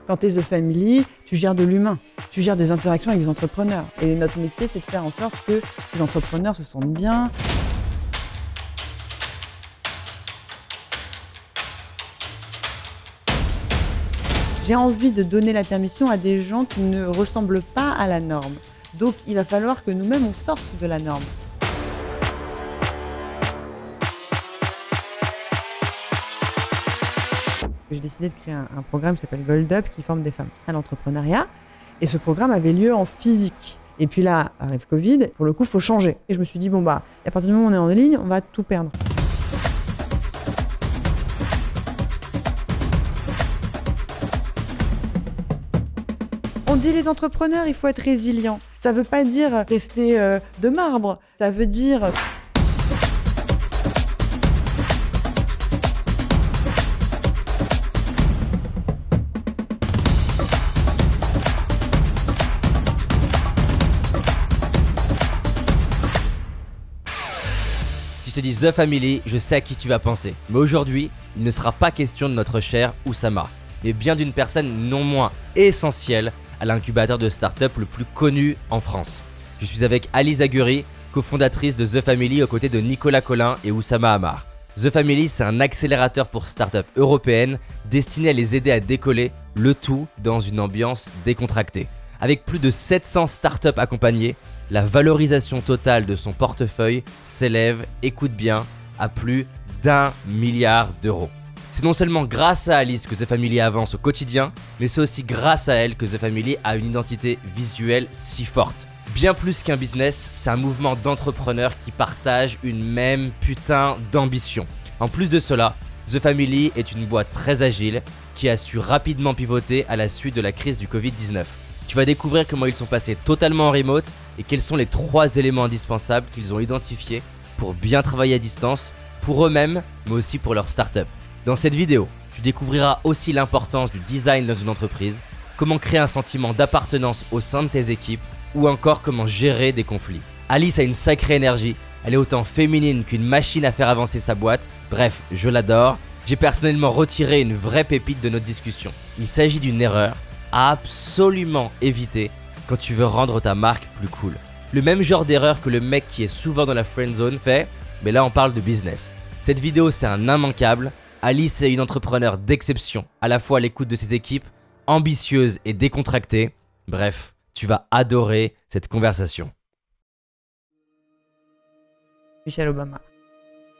Quand tu es The Family, tu gères de l'humain, tu gères des interactions avec les entrepreneurs. Et notre métier, c'est de faire en sorte que ces entrepreneurs se sentent bien. J'ai envie de donner la permission à des gens qui ne ressemblent pas à la norme. Donc il va falloir que nous-mêmes, on sorte de la norme. J'ai décidé de créer un programme qui s'appelle Gold Up, qui forme des femmes à l'entrepreneuriat. Et ce programme avait lieu en physique. Et puis là, arrive Covid, pour le coup, il faut changer. Et je me suis dit, bon à partir du moment où on est en ligne, on va tout perdre. On dit les entrepreneurs, il faut être résilient. Ça ne veut pas dire rester de marbre. Ça veut dire... Si je te dis The Family, je sais à qui tu vas penser. Mais aujourd'hui, il ne sera pas question de notre cher Oussama, mais bien d'une personne non moins essentielle à l'incubateur de start-up le plus connu en France. Je suis avec Ali Zaghuri, cofondatrice de The Family aux côtés de Nicolas Collin et Oussama Hamar. The Family, c'est un accélérateur pour start-up européennes destiné à les aider à décoller, le tout dans une ambiance décontractée. Avec plus de 700 startups accompagnées, la valorisation totale de son portefeuille s'élève, écoute bien, à plus d'1 milliard d'euros. C'est non seulement grâce à Alice que The Family avance au quotidien, mais c'est aussi grâce à elle que The Family a une identité visuelle si forte. Bien plus qu'un business, c'est un mouvement d'entrepreneurs qui partagent une même putain d'ambition. En plus de cela, The Family est une boîte très agile qui a su rapidement pivoter à la suite de la crise du Covid-19. Tu vas découvrir comment ils sont passés totalement en remote et quels sont les 3 éléments indispensables qu'ils ont identifiés pour bien travailler à distance, pour eux-mêmes, mais aussi pour leur startup. Dans cette vidéo, tu découvriras aussi l'importance du design dans une entreprise, comment créer un sentiment d'appartenance au sein de tes équipes, ou encore comment gérer des conflits. Alice a une sacrée énergie, elle est autant féminine qu'une machine à faire avancer sa boîte, bref, je l'adore. J'ai personnellement retiré une vraie pépite de notre discussion. Il s'agit d'une erreur à absolument éviter quand tu veux rendre ta marque plus cool. Le même genre d'erreur que le mec qui est souvent dans la friend zone fait, mais là on parle de business. Cette vidéo c'est un immanquable. Alice est une entrepreneure d'exception, à la fois à l'écoute de ses équipes, ambitieuse et décontractée. Bref, tu vas adorer cette conversation. Michelle Obama.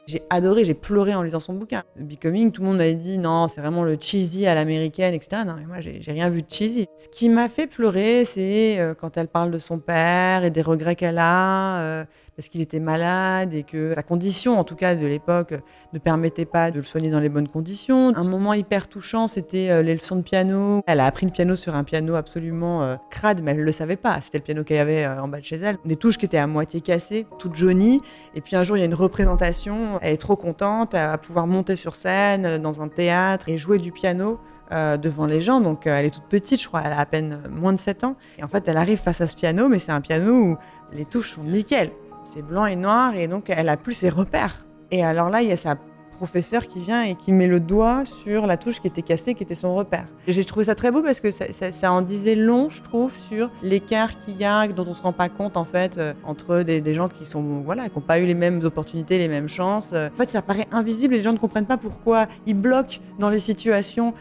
J'ai adoré, j'ai pleuré en lisant son bouquin. Becoming, tout le monde m'avait dit non, c'est vraiment le cheesy à l'américaine, etc. Non, mais moi, j'ai rien vu de cheesy. Ce qui m'a fait pleurer, c'est quand elle parle de son père et des regrets qu'elle a, parce qu'il était malade et que sa condition, en tout cas de l'époque, ne permettait pas de le soigner dans les bonnes conditions. Un moment hyper touchant, c'était les leçons de piano. Elle a appris le piano sur un piano absolument crade, mais elle ne le savait pas. C'était le piano qu'elle avait en bas de chez elle. Des touches qui étaient à moitié cassées, toutes jaunies. Et puis un jour, il y a une représentation. Elle est trop contente, elle va pouvoir monter sur scène dans un théâtre et jouer du piano devant les gens. Donc elle est toute petite, je crois, elle a à peine moins de 7 ans. Et en fait, elle arrive face à ce piano, mais c'est un piano où les touches sont nickel. C'est blanc et noir et donc elle a plus ses repères. Et alors là, il y a sa professeure qui vient et qui met le doigt sur la touche qui était cassée, qui était son repère. J'ai trouvé ça très beau parce que ça en disait long, je trouve, sur l'écart qu'il y a, dont on se rend pas compte en fait, entre des gens qui sont, voilà, qui n'ont pas eu les mêmes opportunités, les mêmes chances. En fait, ça paraît invisible et les gens ne comprennent pas pourquoi ils bloquent dans les situations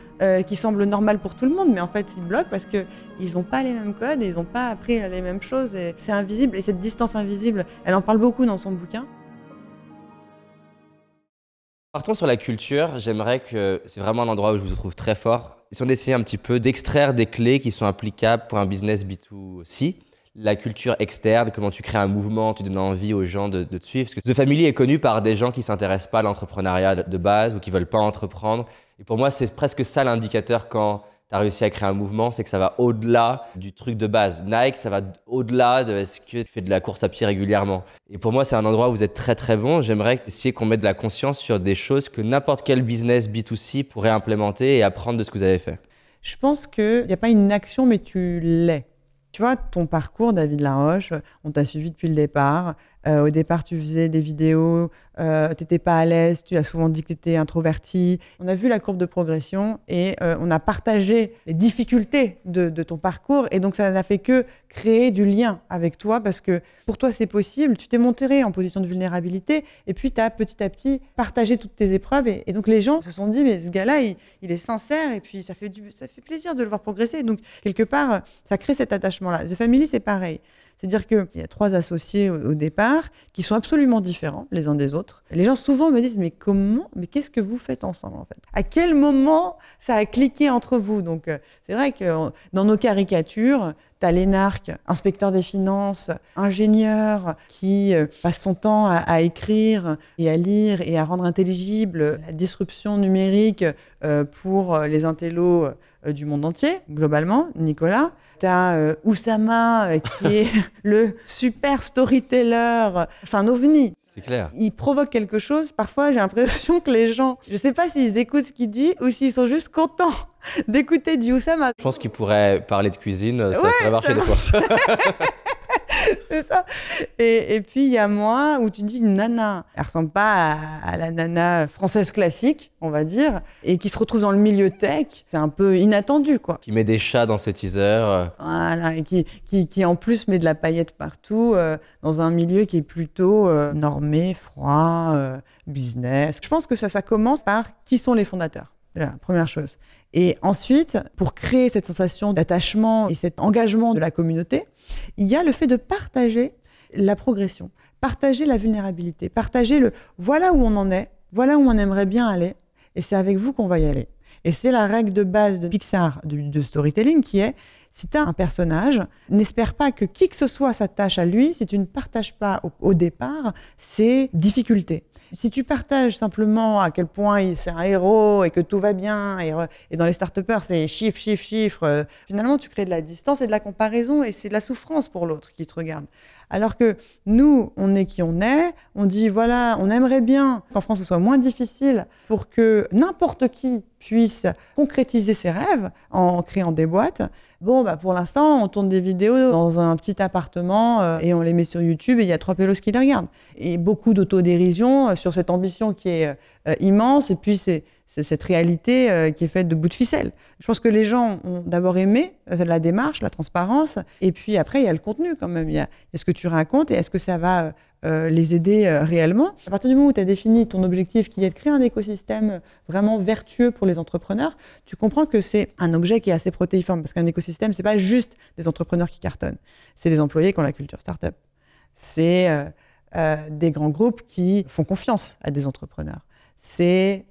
qui semblent normales pour tout le monde, mais en fait, ils bloquent parce que ils n'ont pas les mêmes codes et ils n'ont pas appris les mêmes choses. Et c'est invisible et cette distance invisible, elle en parle beaucoup dans son bouquin. Partons sur la culture, j'aimerais que c'est vraiment un endroit où je vous trouve très fort. Si on essayait un petit peu d'extraire des clés qui sont applicables pour un business B2C, la culture externe, comment tu crées un mouvement, tu donnes envie aux gens de te suivre. Parce que The Family est connu par des gens qui ne s'intéressent pas à l'entrepreneuriat de base ou qui ne veulent pas entreprendre. Et pour moi, c'est presque ça l'indicateur quand tu as réussi à créer un mouvement, c'est que ça va au-delà du truc de base. Nike, ça va au-delà de est-ce que tu fais de la course à pied régulièrement. Et pour moi, c'est un endroit où vous êtes très très bon. J'aimerais essayer qu'on mette de la conscience sur des choses que n'importe quel business B2C pourrait implémenter et apprendre de ce que vous avez fait. Je pense qu'il n'y a pas une action, mais tu l'es. Tu vois, ton parcours, David Laroche, on t'a suivi depuis le départ. Au départ, tu faisais des vidéos, tu n'étais pas à l'aise, tu as souvent dit que tu étais introverti. On a vu la courbe de progression et on a partagé les difficultés de ton parcours. Et donc, ça n'a fait que créer du lien avec toi parce que pour toi, c'est possible. Tu t'es montré en position de vulnérabilité et puis tu as petit à petit partagé toutes tes épreuves. Et donc, les gens se sont dit, mais ce gars-là, il est sincère et puis ça fait plaisir de le voir progresser. Donc, quelque part, ça crée cet attachement-là. The Family, c'est pareil. C'est-à-dire qu'il y a 3 associés au départ qui sont absolument différents les uns des autres. Les gens souvent me disent, mais qu'est-ce que vous faites ensemble en fait? À quel moment ça a cliqué entre vous? Donc c'est vrai que dans nos caricatures, tu as l'énarque, inspecteur des finances, ingénieur qui passe son temps à écrire et à lire et à rendre intelligible la disruption numérique pour les intellos du monde entier, globalement, Nicolas. Tu as Oussama qui est le super storyteller, c'est un ovni. C'est clair. Il provoque quelque chose. Parfois, j'ai l'impression que les gens, je ne sais pas s'ils écoutent ce qu'il dit ou s'ils sont juste contents d'écouter du Oussama. Je pense qu'il pourrait parler de cuisine, ça pourrait marcher des fois. C'est ça. Et puis, il y a moi où tu dis une nana. Elle ne ressemble pas à la nana française classique, on va dire, et qui se retrouve dans le milieu tech. C'est un peu inattendu, quoi. Qui met des chats dans ses teasers. Voilà, et qui en plus met de la paillette partout dans un milieu qui est plutôt normé, froid, business. Je pense que ça commence par qui sont les fondateurs. La première chose. Et ensuite, pour créer cette sensation d'attachement et cet engagement de la communauté, il y a le fait de partager la progression, partager la vulnérabilité, partager voilà où on en est, voilà où on aimerait bien aller, et c'est avec vous qu'on va y aller. Et c'est la règle de base de Pixar, de storytelling, qui est, si tu as un personnage, n'espère pas que qui que ce soit s'attache à lui si tu ne partages pas au départ ses difficultés. Si tu partages simplement à quel point c'est un héros et que tout va bien, et dans les start-upers, c'est chiffre, finalement, tu crées de la distance et de la comparaison et c'est de la souffrance pour l'autre qui te regarde. Alors que nous, on est qui on est, on dit voilà, on aimerait bien qu'en France, ce soit moins difficile pour que n'importe qui puisse concrétiser ses rêves en créant des boîtes. Bon, pour l'instant, on tourne des vidéos dans un petit appartement et on les met sur YouTube et il y a 3 pélos qui les regardent. Et beaucoup d'autodérision sur cette ambition qui est immense et puis c'est cette réalité qui est faite de bouts de ficelle. Je pense que les gens ont d'abord aimé la démarche, la transparence et puis après, il y a le contenu quand même. Il y a ce que tu racontes et est-ce que ça va les aider réellement. À partir du moment où tu as défini ton objectif qui est de créer un écosystème vraiment vertueux pour les entrepreneurs, tu comprends que c'est un objet qui est assez protéiforme parce qu'un écosystème, c'est pas juste des entrepreneurs qui cartonnent, c'est des employés qui ont la culture start-up. C'est des grands groupes qui font confiance à des entrepreneurs. C'est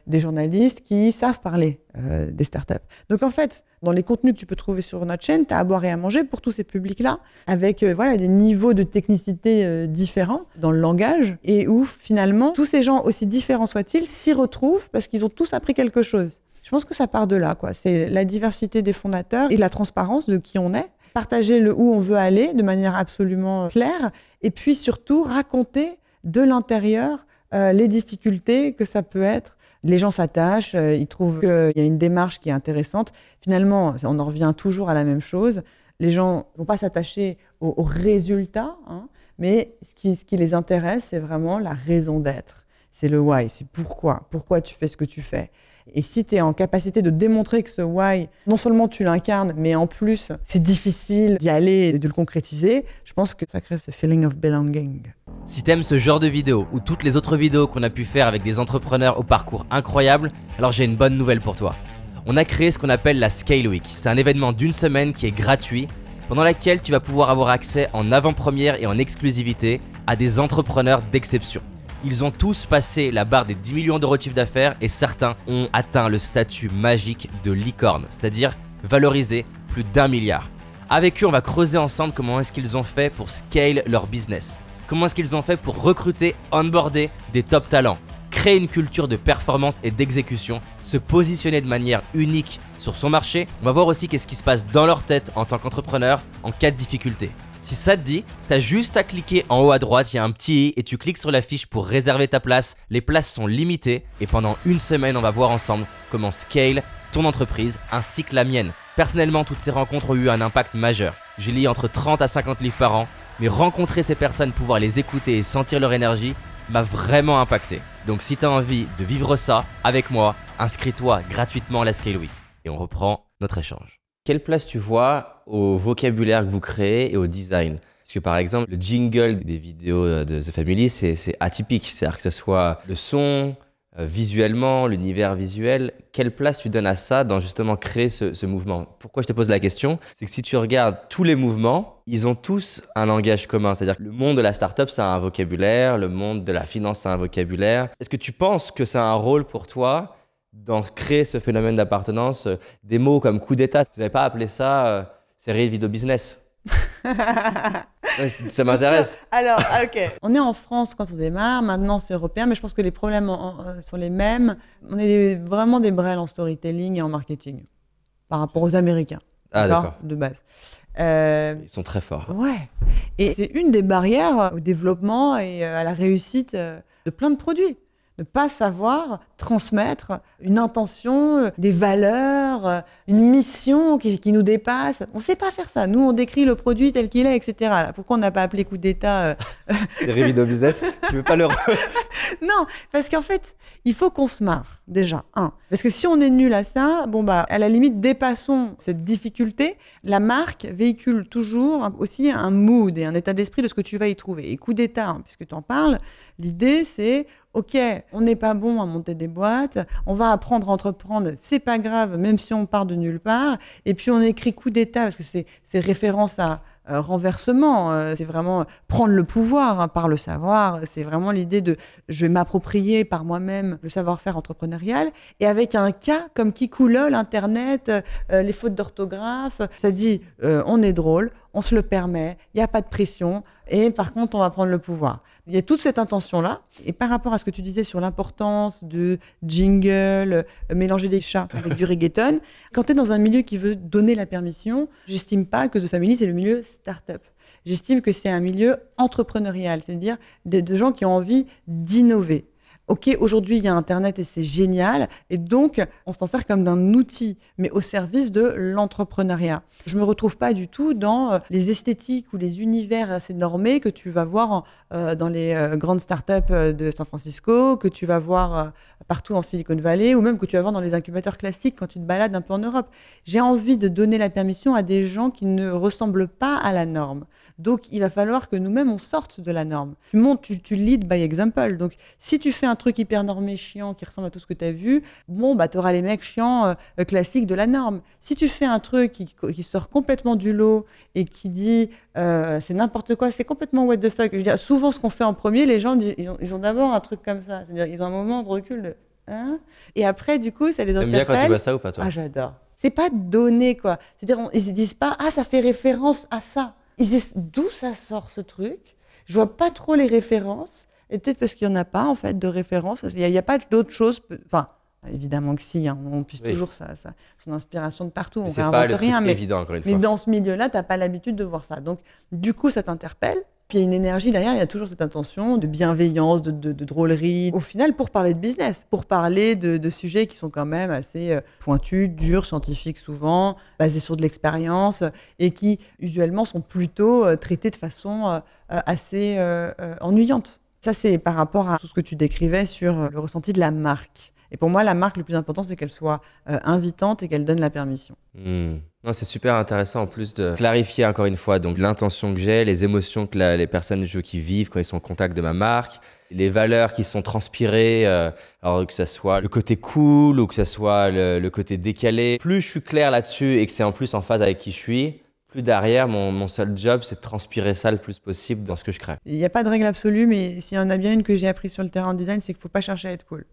des journalistes qui savent parler des startups. Donc en fait, dans les contenus que tu peux trouver sur notre chaîne, tu as à boire et à manger pour tous ces publics-là, avec des niveaux de technicité différents dans le langage, et où finalement, tous ces gens, aussi différents soient-ils, s'y retrouvent parce qu'ils ont tous appris quelque chose. Je pense que ça part de là, quoi. C'est la diversité des fondateurs et la transparence de qui on est, partager le où on veut aller de manière absolument claire, et puis surtout raconter de l'intérieur les difficultés que ça peut être. Les gens s'attachent, ils trouvent qu'il y a une démarche qui est intéressante. Finalement, on en revient toujours à la même chose. Les gens ne vont pas s'attacher au résultat, hein, mais ce qui les intéresse, c'est vraiment la raison d'être. C'est le why, c'est pourquoi tu fais ce que tu fais. Et si tu es en capacité de démontrer que ce why, non seulement tu l'incarnes, mais en plus, c'est difficile d'y aller et de le concrétiser, je pense que ça crée ce feeling of belonging. Si t'aimes ce genre de vidéo ou toutes les autres vidéos qu'on a pu faire avec des entrepreneurs au parcours incroyable, alors j'ai une bonne nouvelle pour toi. On a créé ce qu'on appelle la Scale Week. C'est un événement d'1 semaine qui est gratuit, pendant laquelle tu vas pouvoir avoir accès en avant-première et en exclusivité à des entrepreneurs d'exception. Ils ont tous passé la barre des 10 millions d'euros de chiffre d'affaires et certains ont atteint le statut magique de licorne, c'est-à-dire valorisé plus d'1 milliard. Avec eux, on va creuser ensemble comment est-ce qu'ils ont fait pour scale leur business. Comment est-ce qu'ils ont fait pour recruter, onboarder des top talents, créer une culture de performance et d'exécution, se positionner de manière unique sur son marché. On va voir aussi qu'est-ce qui se passe dans leur tête en tant qu'entrepreneur en cas de difficulté. Si ça te dit, t'as juste à cliquer en haut à droite, il y a un petit i et tu cliques sur la fiche pour réserver ta place. Les places sont limitées et pendant 1 semaine, on va voir ensemble comment scale ton entreprise ainsi que la mienne. Personnellement, toutes ces rencontres ont eu un impact majeur. J'ai lié entre 30 à 50 livres par an mais rencontrer ces personnes, pouvoir les écouter et sentir leur énergie m'a vraiment impacté. Donc si tu as envie de vivre ça avec moi, inscris-toi gratuitement à la Scale Week. Et on reprend notre échange. Quelle place tu vois au vocabulaire que vous créez et au design ? Parce que par exemple, le jingle des vidéos de The Family, c'est atypique. C'est-à-dire que ce soit le son, visuellement, l'univers visuel. Quelle place tu donnes à ça dans justement créer ce mouvement ? Pourquoi je te pose la question ? C'est que si tu regardes tous les mouvements, ils ont tous un langage commun. C'est-à-dire que le monde de la startup, ça a un vocabulaire. Le monde de la finance, ça a un vocabulaire. Est-ce que tu penses que ça a un rôle pour toi dans créer ce phénomène d'appartenance, des mots comme coup d'état? Vous n'avez pas appelé ça série de vidéo business? Ouais, ça m'intéresse. Alors, ok. On est en France quand on démarre, maintenant c'est européen, mais je pense que les problèmes sont les mêmes. On est vraiment des brels en storytelling et en marketing par rapport aux Américains. Ah, d'accord. De base. Ils sont très forts. Ouais. Et c'est une des barrières au développement et à la réussite de plein de produits. Ne pas savoir transmettre une intention, des valeurs, une mission qui nous dépasse. On ne sait pas faire ça. Nous, on décrit le produit tel qu'il est, etc. Là, pourquoi on n'a pas appelé coup d'état Série vidéo business, tu veux pas le... Non, parce qu'en fait, il faut qu'on se marre, déjà, Parce que si on est nul à ça, à la limite, dépassons cette difficulté. La marque véhicule toujours aussi un mood et un état d'esprit de ce que tu vas y trouver. Et coup d'état, puisque tu en parles, l'idée, c'est... Ok, on n'est pas bon à monter des boîtes, on va apprendre à entreprendre, c'est pas grave, même si on part de nulle part. Et puis on écrit coup d'état, parce que c'est référence à renversement, c'est vraiment prendre le pouvoir par le savoir. C'est vraiment l'idée de je vais m'approprier par moi-même le savoir-faire entrepreneurial. Et avec un cas comme Kikoulol, Internet, les fautes d'orthographe, ça dit on est drôle, on se le permet, il n'y a pas de pression, et par contre, on va prendre le pouvoir. Il y a toute cette intention-là. Et par rapport à ce que tu disais sur l'importance de jingle, mélanger des chats avec du reggaeton, quand tu es dans un milieu qui veut donner la permission, j'estime pas que The Family, c'est le milieu start-up. J'estime que c'est un milieu entrepreneurial, c'est-à-dire de gens qui ont envie d'innover. Ok, aujourd'hui, il y a Internet et c'est génial. Et donc, on s'en sert comme d'un outil, mais au service de l'entrepreneuriat. Je ne me retrouve pas du tout dans les esthétiques ou les univers assez normés que tu vas voir dans les grandes startups de San Francisco, que tu vas voir partout en Silicon Valley, ou même que tu vas voir dans les incubateurs classiques quand tu te balades un peu en Europe. J'ai envie de donner la permission à des gens qui ne ressemblent pas à la norme. Donc, il va falloir que nous-mêmes, on sorte de la norme. Tu montes, tu lead by example. Donc, si tu fais un truc hyper normé, chiant, qui ressemble à tout ce que tu as vu, tu auras les mecs chiants classiques de la norme. Si tu fais un truc qui sort complètement du lot et qui dit c'est n'importe quoi, c'est complètement what the fuck. Je veux dire, souvent, ce qu'on fait en premier, les gens, ils ont d'abord un truc comme ça. C'est-à-dire, ils ont un moment de recul de hein, et après, du coup, ça les interpelle. T'aimes bien quand tu vois ça ou pas, toi? Ah, j'adore. C'est pas donné, quoi. C'est-à-dire, ils se disent pas ça fait référence à ça. Ils disent d'où ça sort ce truc. Je vois pas trop les références. Et peut-être parce qu'il n'y en a pas, en fait, de références. Il n'y a pas d'autres choses. Enfin, évidemment que si. On puise toujours son inspiration de partout. On réinvente rien. Mais évident, encore une fois. Mais dans ce milieu-là, tu n'as pas l'habitude de voir ça. Donc, du coup, ça t'interpelle. Puis il y a une énergie derrière, il y a toujours cette intention de bienveillance, de drôlerie. Au final, pour parler de business, pour parler de sujets qui sont quand même assez pointus, durs, scientifiques souvent, basés sur de l'expérience et qui, usuellement, sont plutôt traités de façon assez ennuyante. Ça, c'est par rapport à tout ce que tu décrivais sur le ressenti de la marque. Et pour moi, la marque, le plus important, c'est qu'elle soit invitante et qu'elle donne la permission. Non, c'est super intéressant en plus de clarifier encore une fois donc l'intention que j'ai, les émotions que les personnes qui vivent quand ils sont en contact de ma marque, les valeurs qui sont transpirées, alors que ça soit le côté cool ou que ça soit le côté décalé. Plus je suis clair là-dessus et que c'est en plus en phase avec qui je suis, plus derrière, mon seul job, c'est de transpirer ça le plus possible dans ce que je crée. Il n'y a pas de règle absolue, mais s'il y en a bien une que j'ai appris sur le terrain en design, c'est qu'il ne faut pas chercher à être cool.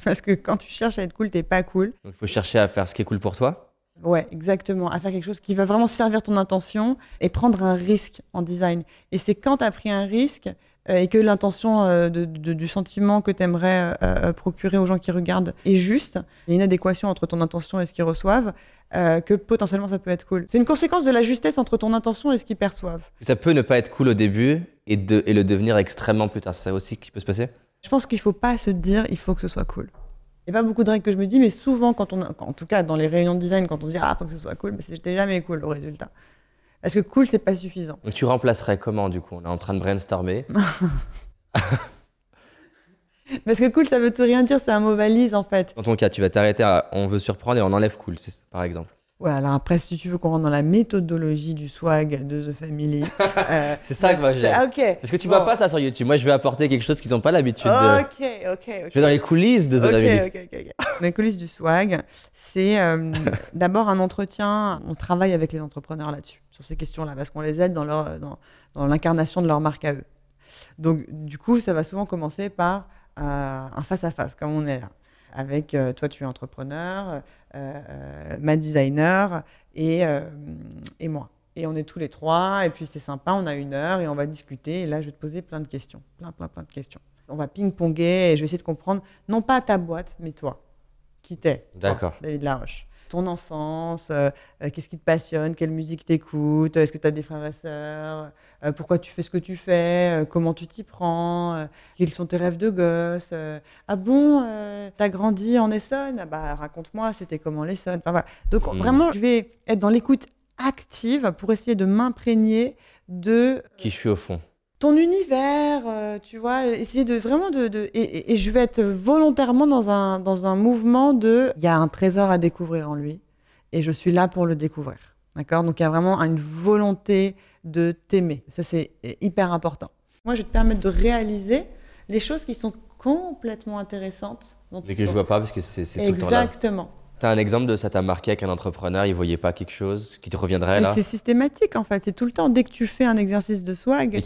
Parce que quand tu cherches à être cool, tu n'es pas cool. Donc il faut chercher à faire ce qui est cool pour toi? Ouais, exactement. À faire quelque chose qui va vraiment servir ton intention et prendre un risque en design. Et c'est quand tu as pris un risque et que l'intention du sentiment que tu aimerais procurer aux gens qui regardent est juste, il y a une adéquation entre ton intention et ce qu'ils reçoivent, que potentiellement ça peut être cool. C'est une conséquence de la justesse entre ton intention et ce qu'ils perçoivent. Ça peut ne pas être cool au début et le devenir extrêmement plus tard. C'est ça aussi qui peut se passer? Je pense qu'il ne faut pas se dire il faut que ce soit cool. Il n'y a pas beaucoup de règles que je me dis, mais souvent, en tout cas dans les réunions de design, quand on se dit il faut que ce soit cool, c'était jamais cool le résultat. Parce que cool, c'est pas suffisant. Donc tu remplacerais comment du coup? On est en train de brainstormer. Parce que cool, ça veut tout rien dire, c'est un mot valise en fait. Dans ton cas, tu vas t'arrêter à on veut surprendre et on enlève cool, par exemple. Ouais, alors après, si tu veux qu'on rentre dans la méthodologie du swag de The Family. C'est ça que moi j'aime. Ah, ok. Parce que tu vois pas ça sur YouTube. Moi, je vais apporter quelque chose qu'ils n'ont pas l'habitude de. Ok. Je vais dans les coulisses de The Family. Ok. Les coulisses du swag, c'est d'abord un entretien. On travaille avec les entrepreneurs là-dessus, sur ces questions-là, parce qu'on les aide dans l'incarnation de leur marque à eux. Donc, du coup, ça va souvent commencer par un face-à-face, comme on est là. Avec toi, tu es entrepreneur, ma designer et moi. Et on est tous les trois, et puis c'est sympa, on a 1 heure et on va discuter. Et là, je vais te poser plein de questions, plein de questions. On va ping-ponger et je vais essayer de comprendre, non pas ta boîte, mais toi. Qui t'es? D'accord. Toi, David Laroche. Ton enfance, qu'est-ce qui te passionne, quelle musique t'écoutes, est-ce que tu as des frères et sœurs, pourquoi tu fais ce que tu fais, comment tu t'y prends, quels sont tes rêves de gosse, ah bon, t'as grandi en Essonne, ah bah raconte-moi, c'était comment l'Essonne, enfin voilà. Donc vraiment, je vais être dans l'écoute active pour essayer de m'imprégner de Qui je suis au fond. ton univers, tu vois, essayer de vraiment et je vais être volontairement dans un mouvement il y a un trésor à découvrir en lui et je suis là pour le découvrir. D'accord? Donc il y a vraiment une volonté de t'aimer. Ça, c'est hyper important. Moi, je vais te permettre de réaliser les choses qui sont complètement intéressantes. Mais que je vois pas parce que c'est tout le temps là. Exactement. T'as un exemple de ça t'a marqué avec un entrepreneur, il voyait pas quelque chose qui te reviendrait là? Mais c'est systématique en fait, c'est tout le temps. Dès que tu fais un exercice de swag. Et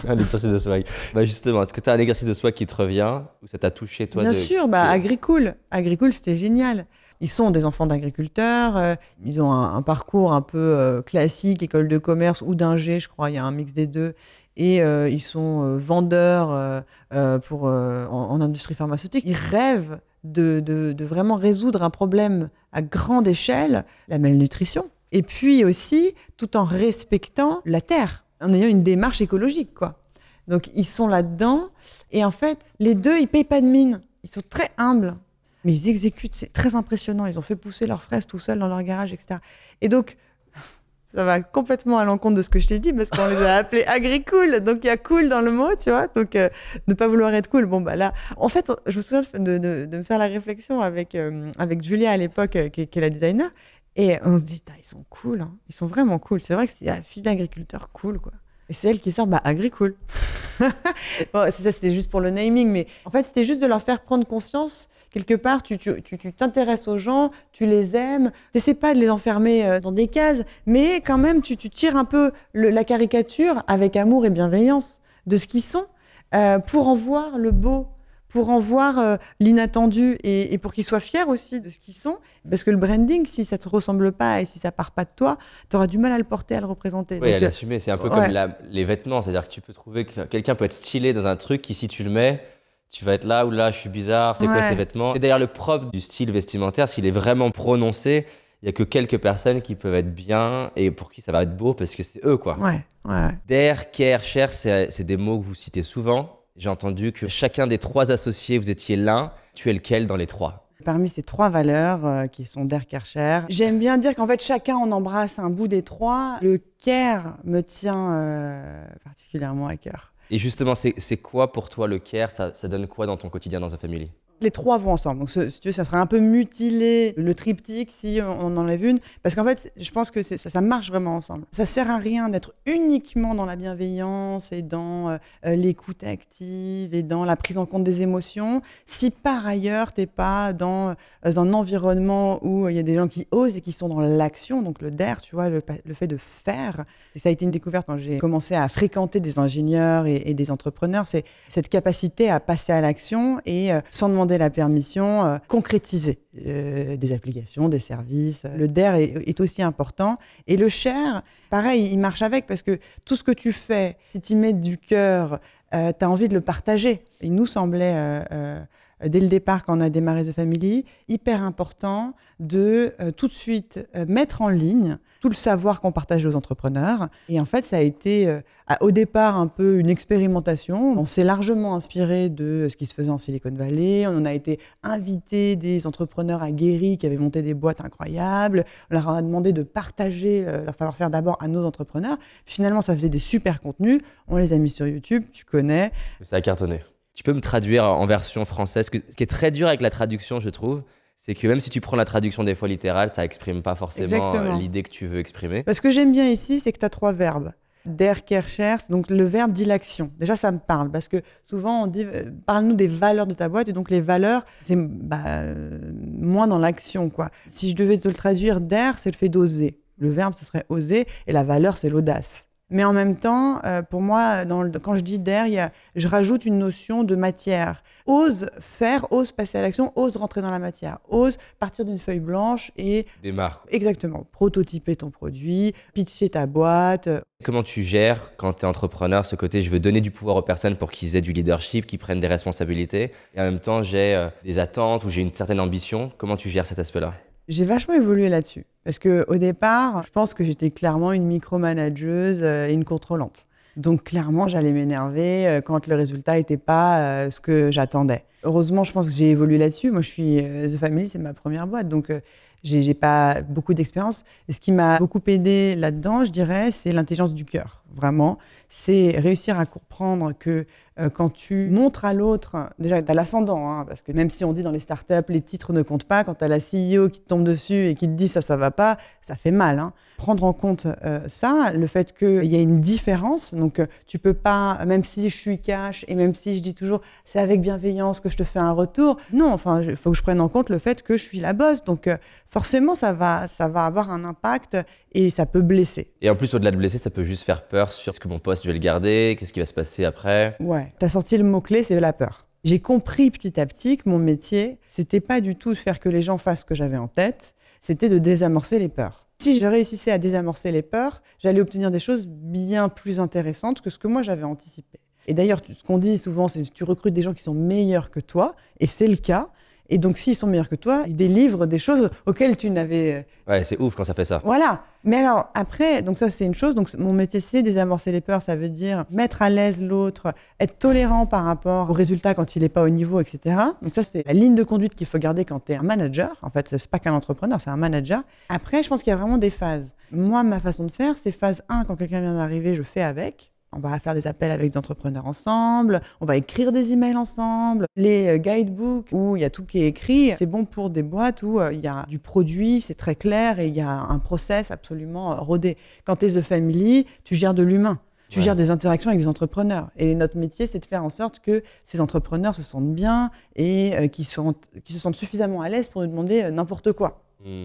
un exercice de swag. Bah justement, est-ce que t'as un exercice de swag qui te revient ou ça t'a touché toi? Bien sûr, Agricool. Agricool, c'était génial. Ils sont des enfants d'agriculteurs, ils ont un parcours un peu classique, école de commerce ou d'ingé, je crois, il y a un mix des deux. Et ils sont vendeurs en industrie pharmaceutique. Ils rêvent de vraiment résoudre un problème à grande échelle, la malnutrition. Et puis aussi, tout en respectant la terre, en ayant une démarche écologique, quoi. Donc, ils sont là-dedans. Et en fait, les deux, ils payent pas de mine. Ils sont très humbles. Mais ils exécutent, c'est très impressionnant. Ils ont fait pousser leurs fraises tout seuls dans leur garage, etc. Et donc, ça va complètement à l'encontre de ce que je t'ai dit parce qu'on les a appelés agricool. Donc, il y a cool dans le mot, tu vois. Donc, ne pas vouloir être cool. Bon, bah là, en fait, je me souviens de me faire la réflexion avec Julia à l'époque, qui est la designer. Et on se dit, ils sont cool, hein. Ils sont vraiment cool. C'est vrai que c'est la fille d'agriculteur cool, quoi. Et c'est elle qui sort, agricool. Bon, ça, c'était juste pour le naming. Mais en fait, c'était juste de leur faire prendre conscience. Quelque part, tu t'intéresses aux gens, tu les aimes. Tu n'essaies pas de les enfermer dans des cases, mais quand même, tu tires un peu la caricature avec amour et bienveillance de ce qu'ils sont pour en voir le beau, pour en voir l'inattendu et pour qu'ils soient fiers aussi de ce qu'ils sont. Parce que le branding, si ça ne te ressemble pas et si ça ne part pas de toi, tu auras du mal à le porter, à le représenter. Oui, à l'assumer. C'est un peu comme les vêtements. C'est-à-dire que tu peux trouver que quelqu'un peut être stylé dans un truc qui, si tu le mets, tu vas être là ou là, je suis bizarre, c'est quoi ces vêtements? C'est d'ailleurs le propre du style vestimentaire, s'il est vraiment prononcé, il n'y a que quelques personnes qui peuvent être bien et pour qui ça va être beau parce que c'est eux, quoi. Ouais. Der, care, cher, c'est des mots que vous citez souvent. J'ai entendu que chacun des 3 associés, vous étiez l'un. Tu es lequel dans les 3? Parmi ces 3 valeurs qui sont der, care, cher, j'aime bien dire qu'en fait, chacun en embrasse un bout des 3. Le care me tient particulièrement à cœur. Et justement, c'est quoi pour toi le care? Ça donne quoi dans ton quotidien dans The Family? Les 3 vont ensemble. Donc, si tu veux, ça serait un peu mutilé le triptyque si on enlève une. Parce qu'en fait, je pense que ça marche vraiment ensemble. Ça sert à rien d'être uniquement dans la bienveillance et dans l'écoute active et dans la prise en compte des émotions si par ailleurs, tu n'es pas dans un environnement où il y a des gens qui osent et qui sont dans l'action. Donc, le DER, tu vois, le fait de faire. Et ça a été une découverte quand j'ai commencé à fréquenter des ingénieurs et des entrepreneurs. C'est cette capacité à passer à l'action et sans demander la permission, concrétiser des applications, des services. Le DER est aussi important. Et le share, pareil, il marche avec parce que tout ce que tu fais, si tu y mets du cœur, tu as envie de le partager. Il nous semblait dès le départ, quand on a démarré The Family, hyper important de tout de suite mettre en ligne tout le savoir qu'on partage aux entrepreneurs. Et en fait, ça a été au départ un peu une expérimentation. On s'est largement inspiré de ce qui se faisait en Silicon Valley. On a été invité des entrepreneurs aguerris qui avaient monté des boîtes incroyables. On leur a demandé de partager leur savoir-faire d'abord à nos entrepreneurs. Puis finalement, ça faisait des super contenus. On les a mis sur YouTube, tu connais. Ça a cartonné. Tu peux me traduire en version française? Ce qui est très dur avec la traduction, je trouve, c'est que même si tu prends la traduction des fois littérale, ça exprime pas forcément l'idée que tu veux exprimer. Ce que j'aime bien ici, c'est que tu as 3 verbes. Der, Kehr, Schers, donc le verbe dit l'action. Déjà, ça me parle parce que souvent on dit parle-nous des valeurs de ta boîte et donc les valeurs, c'est moins dans l'action, quoi. Si je devais te le traduire, der, c'est le fait d'oser. Le verbe, ce serait oser et la valeur, c'est l'audace. Mais en même temps, pour moi, quand je dis der, je rajoute une notion de matière. Ose faire, ose passer à l'action, ose rentrer dans la matière, ose partir d'une feuille blanche et... Démarre. Exactement. Prototyper ton produit, pitcher ta boîte. Comment tu gères, quand tu es entrepreneur, ce côté je veux donner du pouvoir aux personnes pour qu'ils aient du leadership, qu'ils prennent des responsabilités, et en même temps j'ai des attentes ou j'ai une certaine ambition. Comment tu gères cet aspect-là? J'ai vachement évolué là-dessus. Parce qu'au départ, je pense que j'étais clairement une micromanageuse et une contrôlante. Donc clairement, j'allais m'énerver quand le résultat n'était pas ce que j'attendais. Heureusement, je pense que j'ai évolué là-dessus. Moi, je suis The Family, c'est ma première boîte. Donc j'ai pas beaucoup d'expérience. Et ce qui m'a beaucoup aidé là-dedans, je dirais, c'est l'intelligence du cœur. Vraiment, c'est réussir à comprendre que quand tu montres à l'autre, déjà tu as l'ascendant, hein, parce que même si on dit dans les startups, les titres ne comptent pas, quand tu as la CEO qui te tombe dessus et qui te dit ça va pas, ça fait mal. Hein. Prendre en compte ça, le fait qu'il y a une différence, donc tu peux pas, même si je suis cash et même si je dis toujours c'est avec bienveillance que je te fais un retour, non, enfin il faut que je prenne en compte le fait que je suis la boss, donc forcément ça va avoir un impact et ça peut blesser. Et en plus, au-delà de blesser, ça peut juste faire peur sur est-ce que mon poste, je vais le garder, qu'est-ce qui va se passer après. Ouais, t'as sorti le mot-clé, c'est la peur. J'ai compris petit à petit que mon métier, c'était pas du tout de faire que les gens fassent ce que j'avais en tête, c'était de désamorcer les peurs. Si je réussissais à désamorcer les peurs, j'allais obtenir des choses bien plus intéressantes que ce que moi j'avais anticipé. Et d'ailleurs, ce qu'on dit souvent, c'est que tu recrutes des gens qui sont meilleurs que toi, et c'est le cas. Et donc, s'ils sont meilleurs que toi, ils délivrent des choses auxquelles tu n'avais... Ouais, c'est ouf quand ça fait ça. Voilà. Mais alors, après, donc ça, c'est une chose. Donc, mon métier, c'est désamorcer les peurs. Ça veut dire mettre à l'aise l'autre, être tolérant par rapport au résultat quand il n'est pas au niveau, etc. Donc, ça, c'est la ligne de conduite qu'il faut garder quand tu es un manager. En fait, c'est pas qu'un entrepreneur, c'est un manager. Après, je pense qu'il y a vraiment des phases. Moi, ma façon de faire, c'est phase 1, quand quelqu'un vient d'arriver, je fais avec. On va faire des appels avec des entrepreneurs ensemble, on va écrire des emails ensemble. Les guidebooks où il y a tout qui est écrit, c'est bon pour des boîtes où il y a du produit, c'est très clair et il y a un process absolument rodé. Quand tu es The Family, tu gères de l'humain. Tu gères des interactions avec des entrepreneurs. Et notre métier, c'est de faire en sorte que ces entrepreneurs se sentent bien et qu'ils se sentent suffisamment à l'aise pour nous demander n'importe quoi.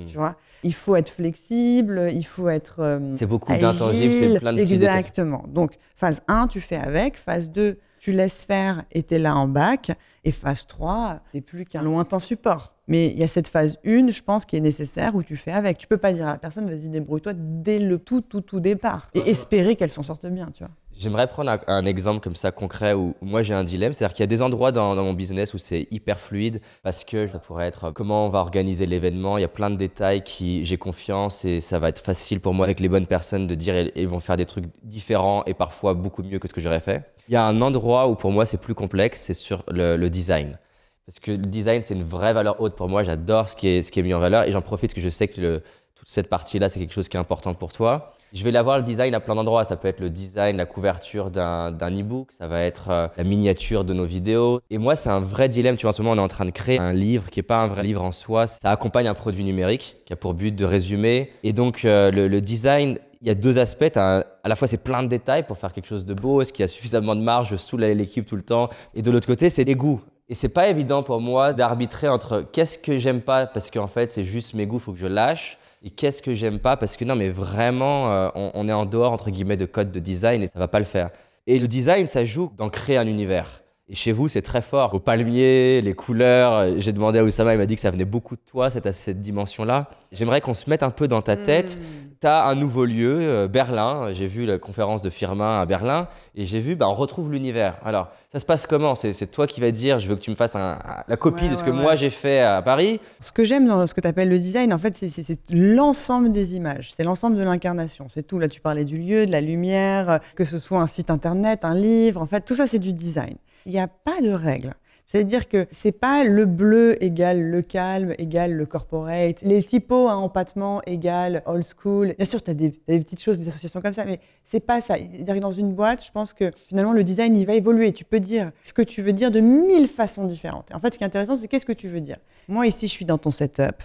Tu vois, il faut être flexible, il faut être c'est beaucoup agile, d'intangibles, c'est plein de petits détails. Exactement. Donc, phase 1, tu fais avec. Phase 2, tu laisses faire et tu es là en bac. Et phase 3, tu n'es plus qu'un lointain support. Mais il y a cette phase 1, je pense, qui est nécessaire où tu fais avec. Tu ne peux pas dire à la personne, vas-y, débrouille-toi dès le tout départ. Et espérer qu'elle s'en sorte bien, tu vois. J'aimerais prendre un exemple comme ça concret où moi j'ai un dilemme, c'est-à-dire qu'il y a des endroits dans mon business où c'est hyper fluide parce que ça pourrait être comment on va organiser l'événement, il y a plein de détails qui j'ai confiance et ça va être facile pour moi avec les bonnes personnes de dire ils vont faire des trucs différents et parfois beaucoup mieux que ce que j'aurais fait. Il y a un endroit où pour moi c'est plus complexe, c'est sur le design. Parce que le design c'est une vraie valeur haute pour moi, j'adore ce qui est mis en valeur et j'en profite que je sais que toute cette partie-là c'est quelque chose qui est important pour toi. Je vais l'avoir le design à plein d'endroits, ça peut être le design, la couverture d'un e-book, ça va être la miniature de nos vidéos. Et moi, c'est un vrai dilemme, tu vois, en ce moment, on est en train de créer un livre qui n'est pas un vrai livre en soi, ça accompagne un produit numérique qui a pour but de résumer. Et donc, le design, il y a 2 aspects, à la fois c'est plein de détails pour faire quelque chose de beau, est-ce qu'il y a suffisamment de marge, je saoule l'équipe tout le temps. Et de l'autre côté, c'est les goûts. Et c'est pas évident pour moi d'arbitrer entre qu'est-ce que j'aime pas, parce qu'en fait, c'est juste mes goûts, il faut que je lâche. Et qu'est-ce que j'aime pas parce que non mais vraiment on est en dehors entre guillemets de code de design et ça va pas le faire. Et le design ça joue dans créer un univers. Et chez vous, c'est très fort. Au palmier, les couleurs. J'ai demandé à Oussama, il m'a dit que ça venait beaucoup de toi, cette dimension-là. J'aimerais qu'on se mette un peu dans ta tête. Tu as un nouveau lieu, Berlin. J'ai vu la conférence de Firmin à Berlin et j'ai vu, on retrouve l'univers. Alors, ça se passe comment? C'est toi qui vas dire, je veux que tu me fasses la copie de ce que moi j'ai fait à Paris. Ce que j'aime dans ce que tu appelles le design, en fait, c'est l'ensemble des images. C'est l'ensemble de l'incarnation. C'est tout. Là, tu parlais du lieu, de la lumière, que ce soit un site internet, un livre. En fait, tout ça, c'est du design. Il n'y a pas de règle. C'est-à-dire que c'est pas le bleu égale le calme, égale le corporate, les typos à empattement égale old school. Bien sûr, tu as des petites choses, des associations comme ça, mais c'est pas ça. C'est-à-dire que dans une boîte, je pense que finalement, le design, il va évoluer. Tu peux dire ce que tu veux dire de 1000 façons différentes. Et en fait, ce qui est intéressant, c'est qu'est-ce que tu veux dire. Moi, ici, je suis dans ton setup.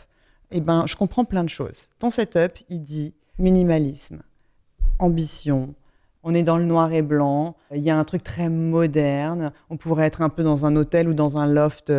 Je comprends plein de choses. Ton setup, il dit minimalisme, ambition. On est dans le noir et blanc, il y a un truc très moderne. On pourrait être un peu dans un hôtel ou dans un loft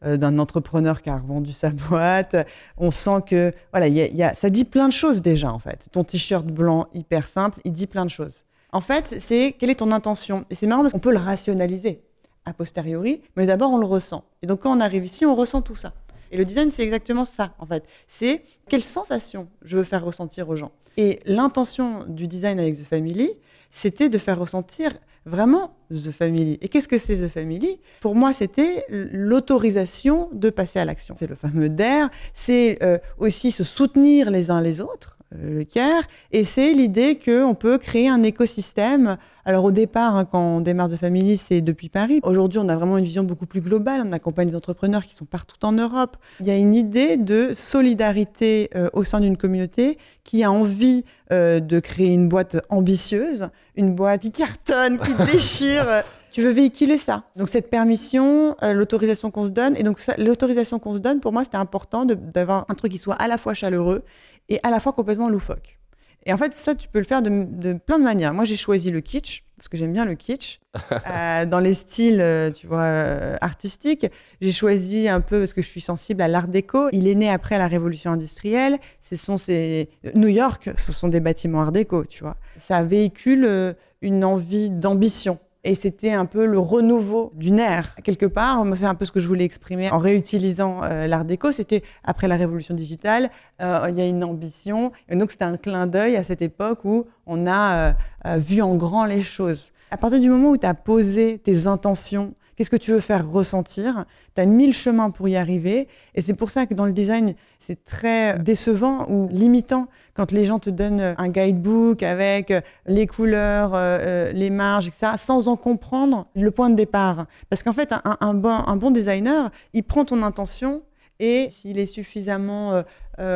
d'un entrepreneur qui a revendu sa boîte. On sent que, voilà, ça dit plein de choses déjà en fait. Ton t-shirt blanc hyper simple, il dit plein de choses. En fait, c'est quelle est ton intention? Et c'est marrant parce qu'on peut le rationaliser a posteriori, mais d'abord on le ressent. Et donc quand on arrive ici, on ressent tout ça. Et le design, c'est exactement ça, en fait. C'est quelle sensation je veux faire ressentir aux gens. Et l'intention du design avec The Family, c'était de faire ressentir vraiment The Family. Et qu'est-ce que c'est The Family? Pour moi, c'était l'autorisation de passer à l'action. C'est le fameux DARE, c'est aussi se soutenir les uns les autres, le CARE, et c'est l'idée qu'on peut créer un écosystème. Alors au départ, quand on démarre The Family, c'est depuis Paris. Aujourd'hui, on a vraiment une vision beaucoup plus globale. On accompagne des entrepreneurs qui sont partout en Europe. Il y a une idée de solidarité au sein d'une communauté qui a envie de créer une boîte ambitieuse, une boîte qui cartonne, qui déchire. Tu veux véhiculer ça. Donc cette permission, l'autorisation qu'on se donne. Et donc l'autorisation qu'on se donne, pour moi, c'était important d'avoir un truc qui soit à la fois chaleureux et à la fois complètement loufoque. Et en fait, ça, tu peux le faire de plein de manières. Moi, j'ai choisi le kitsch, parce que j'aime bien le kitsch. Dans les styles, tu vois, artistiques. J'ai choisi un peu, parce que je suis sensible à l'art déco. Il est né après la révolution industrielle. New York, ce sont des bâtiments art déco, tu vois. Ça véhicule une envie d'ambition. Et c'était un peu le renouveau d'une ère. Quelque part, moi, c'est un peu ce que je voulais exprimer en réutilisant l'art déco. C'était après la révolution digitale, il y a une ambition. Et donc, c'était un clin d'œil à cette époque où on a vu en grand les choses. À partir du moment où tu as posé tes intentions, qu'est-ce que tu veux faire ressentir? Tu as 1000 chemins pour y arriver. Et c'est pour ça que dans le design, c'est très décevant ou limitant quand les gens te donnent un guidebook avec les couleurs, les marges, etc., sans en comprendre le point de départ. Parce qu'en fait, un bon designer, il prend ton intention et s'il est suffisamment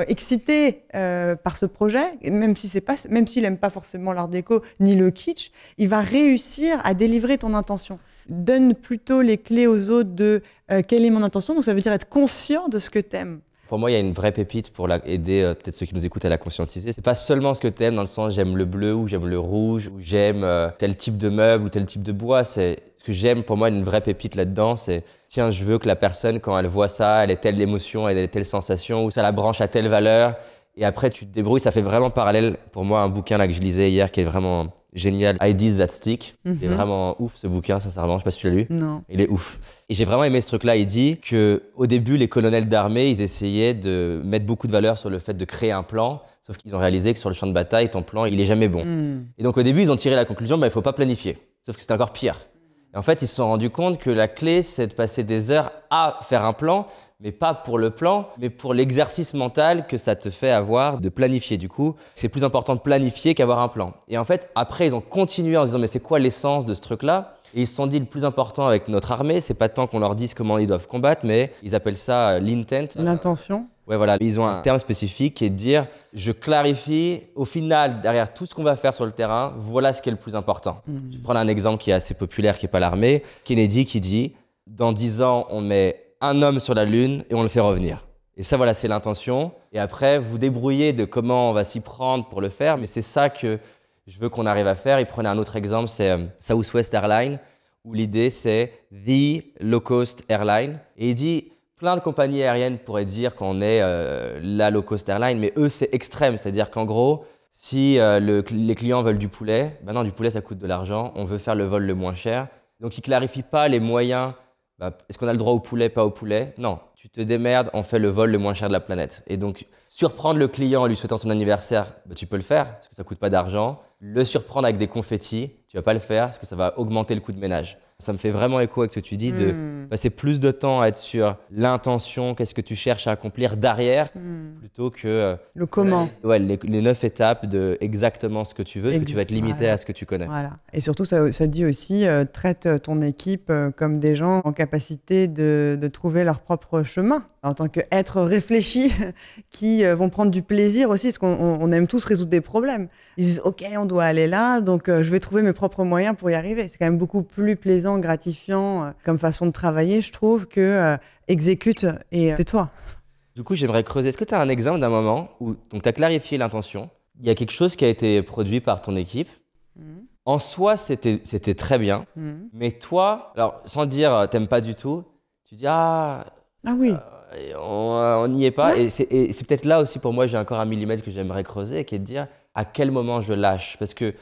excité par ce projet, même s'il n'aime pas forcément l'art déco ni le kitsch, il va réussir à délivrer ton intention. Donne plutôt les clés aux autres de quelle est mon intention. Donc ça veut dire être conscient de ce que t'aimes. Pour moi, il y a une vraie pépite pour aider peut-être ceux qui nous écoutent à la conscientiser. C'est pas seulement ce que t'aimes dans le sens j'aime le bleu ou j'aime le rouge ou j'aime tel type de meuble ou tel type de bois. C'est ce que j'aime pour moi, une vraie pépite là-dedans, c'est tiens, je veux que la personne, quand elle voit ça, elle ait telle émotion, elle ait telle sensation ou ça la branche à telle valeur. Et après, tu te débrouilles. Ça fait vraiment parallèle pour moi un bouquin là que je lisais hier qui est vraiment génial, Ideas That Stick. C'est vraiment ouf ce bouquin, sincèrement. Je sais pas si tu l'as lu. Non. Il est ouf. Et j'ai vraiment aimé ce truc-là. Il dit qu'au début, les colonels d'armée, ils essayaient de mettre beaucoup de valeur sur le fait de créer un plan. Sauf qu'ils ont réalisé que sur le champ de bataille, ton plan, il est jamais bon. Et donc au début, ils ont tiré la conclusion, il faut pas planifier. Sauf que c'était encore pire. Et en fait, ils se sont rendus compte que la clé, c'est de passer des heures à faire un plan, mais pas pour le plan, mais pour l'exercice mental que ça te fait avoir de planifier. Du coup, c'est plus important de planifier qu'avoir un plan. Et en fait, après, ils ont continué en se disant, mais c'est quoi l'essence de ce truc-là? Et ils se sont dit, le plus important avec notre armée, c'est pas tant qu'on leur dise comment ils doivent combattre, mais ils appellent ça l'intent. L'intention. Ouais, voilà. Ils ont un terme spécifique qui est de dire, je clarifie, au final, derrière tout ce qu'on va faire sur le terrain, voilà ce qui est le plus important. Je vais prendre un exemple qui est assez populaire, qui n'est pas l'armée. Kennedy qui dit, dans 10 ans, on met un homme sur la Lune et on le fait revenir. Et ça, voilà, c'est l'intention. Et après, vous débrouillez de comment on va s'y prendre pour le faire, mais c'est ça que je veux qu'on arrive à faire. Il prenait un autre exemple, c'est Southwest Airlines, où l'idée, c'est the low-cost airline. Et il dit, plein de compagnies aériennes pourraient dire qu'on est la low-cost airline, mais eux, c'est extrême. C'est-à-dire qu'en gros, si les clients veulent du poulet, ben non, du poulet, ça coûte de l'argent. On veut faire le vol le moins cher. Donc, il clarifie pas les moyens. Est-ce qu'on a le droit au poulet, pas au poulet? Non, tu te démerdes, on fait le vol le moins cher de la planète. Et donc, surprendre le client en lui souhaitant son anniversaire, tu peux le faire parce que ça coûte pas d'argent. Le surprendre avec des confettis, tu vas pas le faire parce que ça va augmenter le coût de ménage. Ça me fait vraiment écho avec ce que tu dis de passer plus de temps à être sur l'intention, qu'est-ce que tu cherches à accomplir derrière, plutôt que le comment. Les 9 étapes de exactement ce que tu veux, parce que tu vas être limité à ce que tu connais. Voilà. Et surtout, ça dit aussi, traite ton équipe comme des gens en capacité de trouver leur propre chemin, en tant qu'être réfléchi, qui vont prendre du plaisir aussi, parce qu'on aime tous résoudre des problèmes. Ils disent, OK, on doit aller là, donc je vais trouver mes propres moyens pour y arriver. C'est quand même beaucoup plus plaisant, gratifiant comme façon de travailler, je trouve, que exécute et tais-toi. Du coup, j'aimerais creuser. Est-ce que tu as un exemple d'un moment où tu as clarifié l'intention, il y a quelque chose qui a été produit par ton équipe, en soi, c'était très bien, mais toi, alors sans dire t'aimes pas du tout, tu dis ah oui. On n'y est pas. Ouais. Et c'est peut-être là aussi pour moi, j'ai encore un millimètre que j'aimerais creuser, qui est de dire à quel moment je lâche. Parce que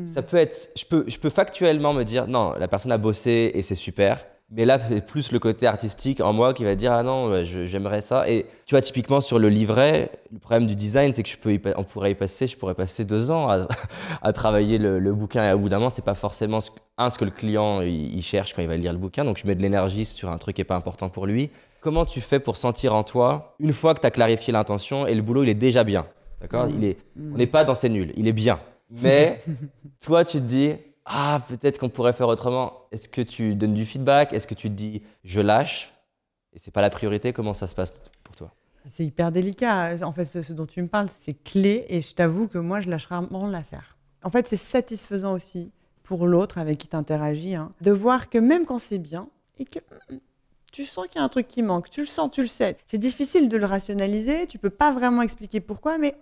ça peut être, je peux factuellement me dire non, la personne a bossé et c'est super. Mais là, c'est plus le côté artistique en moi qui va dire ah non, j'aimerais ça. Et tu vois, typiquement sur le livret, le problème du design, c'est que je pourrais passer 2 ans à travailler le bouquin. Et au bout d'un moment, c'est pas forcément ce que le client il cherche quand il va lire le bouquin. Donc je mets de l'énergie sur un truc qui est pas important pour lui. Comment tu fais pour sentir en toi, une fois que tu as clarifié l'intention et le boulot il est déjà bien, d'accord? On n'est pas dans c'est nul, il est bien. Mais toi, tu te dis ah, peut-être qu'on pourrait faire autrement. Est-ce que tu donnes du feedback? Est-ce que tu te dis je lâche et c'est pas la priorité? Comment ça se passe pour toi? C'est hyper délicat. En fait, ce dont tu me parles, c'est clé et je t'avoue que moi, je lâche rarement l'affaire. En fait, c'est satisfaisant aussi pour l'autre avec qui tu interagis, de voir que même quand c'est bien et que tu sens qu'il y a un truc qui manque, tu le sens, tu le sais. C'est difficile de le rationaliser, tu peux pas vraiment expliquer pourquoi, mais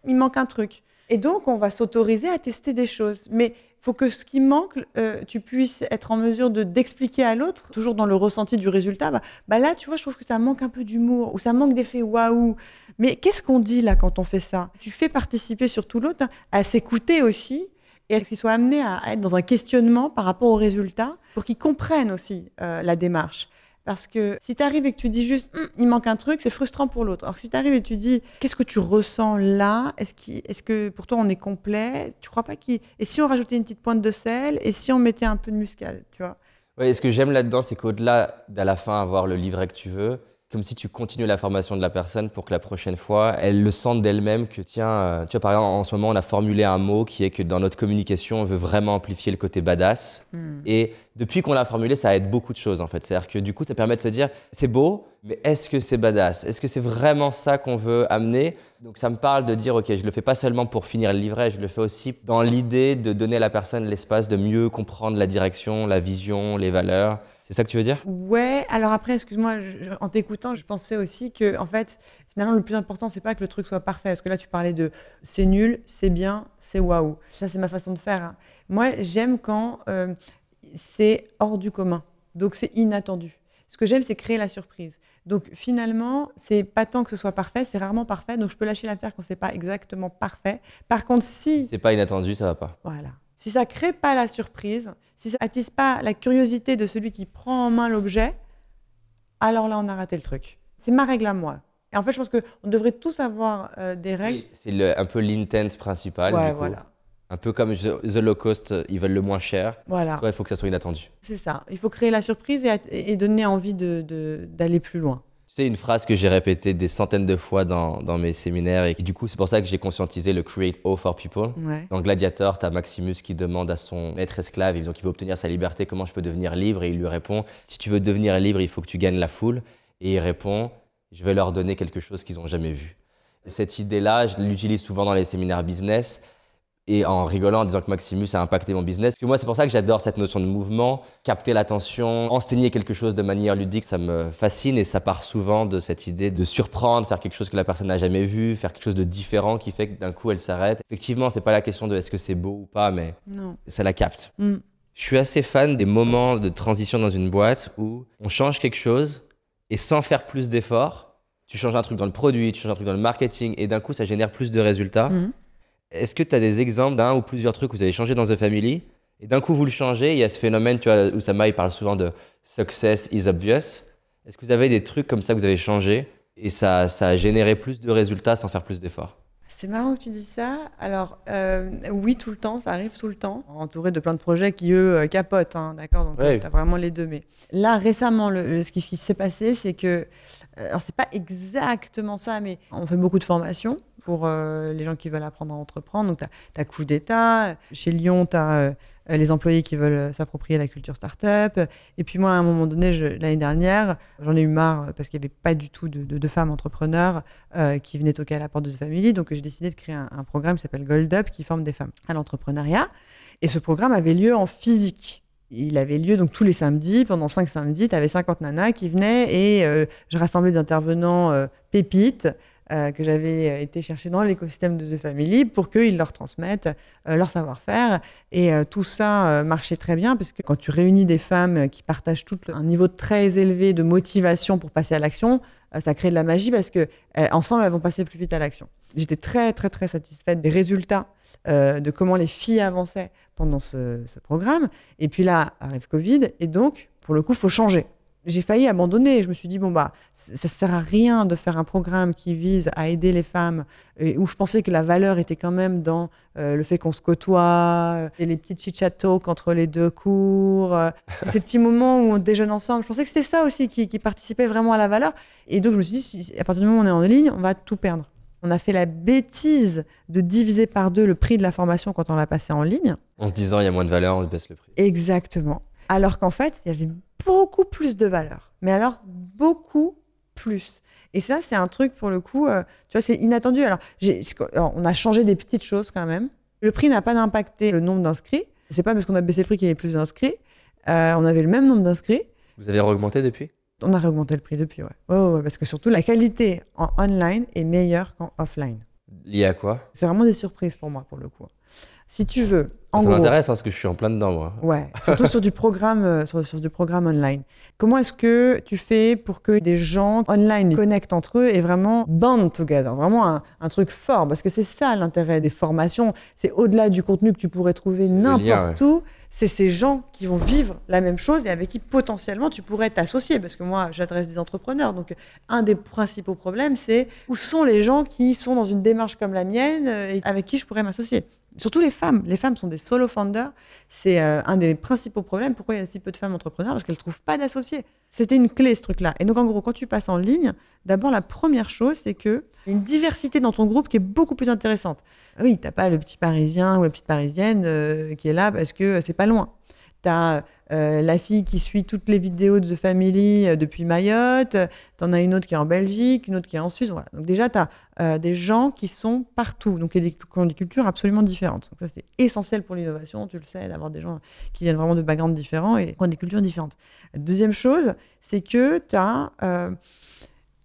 il manque un truc. Et donc, on va s'autoriser à tester des choses. Mais il faut que ce qui manque, tu puisses être en mesure d'expliquer à l'autre, toujours dans le ressenti du résultat. Là, tu vois, je trouve que ça manque un peu d'humour ou ça manque d'effet waouh. Mais qu'est-ce qu'on dit là quand on fait ça? Tu fais participer surtout l'autre à s'écouter aussi et à ce qu'il soit amené à être dans un questionnement par rapport au résultat pour qu'il comprenne aussi la démarche. Parce que si tu arrives et que tu dis juste « il manque un truc », c'est frustrant pour l'autre. Alors si tu arrives et tu dis « qu'est-ce que tu ressens là? Est-ce que pour toi on est complet? Tu crois pas qu'il... Et si on rajoutait une petite pointe de sel? Et si on mettait un peu de muscade ?» tu vois? Oui, et ce que j'aime là-dedans, c'est qu'au-delà d'à la fin avoir le livret que tu veux, comme si tu continues la formation de la personne pour que la prochaine fois, elle le sente d'elle-même que tiens, tu vois, par exemple, en ce moment, on a formulé un mot qui est que dans notre communication, on veut vraiment amplifier le côté badass. Et depuis qu'on l'a formulé, ça aide beaucoup de choses en fait. C'est-à-dire que du coup, ça permet de se dire, c'est beau, mais est-ce que c'est badass? Est-ce que c'est vraiment ça qu'on veut amener? Donc ça me parle de dire, ok, je le fais pas seulement pour finir le livret, je le fais aussi dans l'idée de donner à la personne l'espace de mieux comprendre la direction, la vision, les valeurs. C'est ça que tu veux dire? Ouais, alors après, excuse-moi, en t'écoutant, je pensais aussi que, en fait, finalement, le plus important, c'est pas que le truc soit parfait. Parce que là, tu parlais de c'est nul, c'est bien, c'est waouh. Ça, c'est ma façon de faire. Moi, j'aime quand c'est hors du commun. Donc, c'est inattendu. Ce que j'aime, c'est créer la surprise. Donc, finalement, c'est pas tant que ce soit parfait, c'est rarement parfait. Donc, je peux lâcher l'affaire quand c'est pas exactement parfait. Par contre, si c'est pas inattendu, ça va pas. Voilà. Si ça crée pas la surprise, si ça attise pas la curiosité de celui qui prend en main l'objet, alors là, on a raté le truc. C'est ma règle à moi. Et en fait, je pense qu'on devrait tous avoir des règles. Oui, c'est un peu l'intent principal, du coup. Voilà. Un peu comme The Low Cost, ils veulent le moins cher. Voilà. Toi, il faut que ça soit inattendu. C'est ça. Il faut créer la surprise et donner envie d'aller plus loin. Tu sais, une phrase que j'ai répétée des centaines de fois dans mes séminaires et du coup, c'est pour ça que j'ai conscientisé le Create All for People. Ouais. Dans Gladiator, tu as Maximus qui demande à son maître esclave, donc il veut obtenir sa liberté, comment je peux devenir libre? Et il lui répond, si tu veux devenir libre, il faut que tu gagnes la foule. Et il répond, je vais leur donner quelque chose qu'ils n'ont jamais vu. Cette idée-là, je l'utilise souvent dans les séminaires business. Et en rigolant, en disant que Maximus a impacté mon business. Parce que moi, c'est pour ça que j'adore cette notion de mouvement, capter l'attention, enseigner quelque chose de manière ludique, ça me fascine et ça part souvent de cette idée de surprendre, faire quelque chose que la personne n'a jamais vu, faire quelque chose de différent qui fait que d'un coup, elle s'arrête. Effectivement, c'est pas la question de est-ce que c'est beau ou pas, mais non. Ça la capte. Je suis assez fan des moments de transition dans une boîte où on change quelque chose et sans faire plus d'efforts, tu changes un truc dans le produit, tu changes un truc dans le marketing et d'un coup, ça génère plus de résultats. Est-ce que tu as des exemples d'un ou plusieurs trucs que vous avez changé dans The Family Et d'un coup, vous le changez. Il y a ce phénomène, tu vois, Oussama, il parle souvent de success is obvious. Est-ce que vous avez des trucs comme ça que vous avez changé et ça a généré plus de résultats sans faire plus d'efforts? C'est marrant que tu dis ça. Alors, oui, tout le temps, ça arrive tout le temps. Entouré de plein de projets qui, eux, capotent, hein, d'accord? Donc, Ouais. tu as vraiment les deux. Mais là, récemment, ce qui s'est passé, c'est que... alors, c'est pas exactement ça, mais on fait beaucoup de formations pour les gens qui veulent apprendre à entreprendre. Donc, tu as Coup d'État. Chez Lyon, tu as les employés qui veulent s'approprier la culture start-up. Et puis moi, à un moment donné, l'année dernière, j'en ai eu marre parce qu'il n'y avait pas du tout de femmes entrepreneurs qui venaient toquer à la porte de The Family. Donc j'ai décidé de créer un programme qui s'appelle Gold Up, qui forme des femmes à l'entrepreneuriat. Et ce programme avait lieu en physique. Il avait lieu donc tous les samedis, pendant 5 samedis, tu avais 50 nanas qui venaient et je rassemblais des intervenants pépites que j'avais été chercher dans l'écosystème de The Family pour qu'ils leur transmettent leur savoir-faire. Et tout ça marchait très bien parce que quand tu réunis des femmes qui partagent tout un niveau très élevé de motivation pour passer à l'action, ça crée de la magie parce que ensemble, elles vont passer plus vite à l'action. J'étais très, très, très satisfaite des résultats de comment les filles avançaient pendant ce programme. Et puis là, arrive Covid et donc, pour le coup, il faut changer. J'ai failli abandonner. Je me suis dit, bon, bah, ça sert à rien de faire un programme qui vise à aider les femmes, où je pensais que la valeur était quand même dans le fait qu'on se côtoie, et les petits chit-chat talk entre les deux cours, ces petits moments où on déjeune ensemble. Je pensais que c'était ça aussi qui participait vraiment à la valeur. Et donc, je me suis dit, à partir du moment où on est en ligne, on va tout perdre. On a fait la bêtise de diviser par 2 le prix de la formation quand on l'a passé en ligne. En se disant, il y a moins de valeur, on baisse le prix. Exactement. Alors qu'en fait, il y avait beaucoup plus de valeur. Mais alors, beaucoup plus. Et ça, c'est un truc, pour le coup, tu vois, c'est inattendu. Alors, on a changé des petites choses quand même. Le prix n'a pas impacté le nombre d'inscrits. C'est pas parce qu'on a baissé le prix qu'il y avait plus d'inscrits. On avait le même nombre d'inscrits. Vous avez augmenté depuis? On a réaugmenté le prix depuis, ouais. Ouais, parce que surtout, la qualité en online est meilleure qu'en offline. Lié à quoi? C'est vraiment des surprises pour moi, pour le coup. Si tu veux, ça m'intéresse parce que je suis en plein dedans, moi. Ouais, surtout sur du programme, sur du programme online. Comment est-ce que tu fais pour que des gens online connectent entre eux et vraiment band together, vraiment un truc fort? Parce que c'est ça l'intérêt des formations. C'est au-delà du contenu que tu pourrais trouver n'importe où. C'est ces gens qui vont vivre la même chose et avec qui potentiellement tu pourrais t'associer. Parce que moi, j'adresse des entrepreneurs. Donc, un des principaux problèmes, c'est où sont les gens qui sont dans une démarche comme la mienne et avec qui je pourrais m'associer? Surtout les femmes. Les femmes sont des solo founders. C'est un des principaux problèmes. Pourquoi il y a si peu de femmes entrepreneurs? Parce qu'elles ne trouvent pas d'associés. C'était une clé, ce truc-là. Et donc, en gros, quand tu passes en ligne, d'abord, la première chose, c'est qu'il y a une diversité dans ton groupe qui est beaucoup plus intéressante. Oui, tu n'as pas le petit Parisien ou la petite Parisienne qui est là parce que c'est pas loin. Tu as la fille qui suit toutes les vidéos de The Family depuis Mayotte, tu en as une autre qui est en Belgique, une autre qui est en Suisse. Voilà. Donc déjà, tu as des gens qui sont partout, donc qui ont des cultures absolument différentes. Donc ça, c'est essentiel pour l'innovation, tu le sais, d'avoir des gens qui viennent vraiment de backgrounds différents et qui ont des cultures différentes. Deuxième chose, c'est que tu as...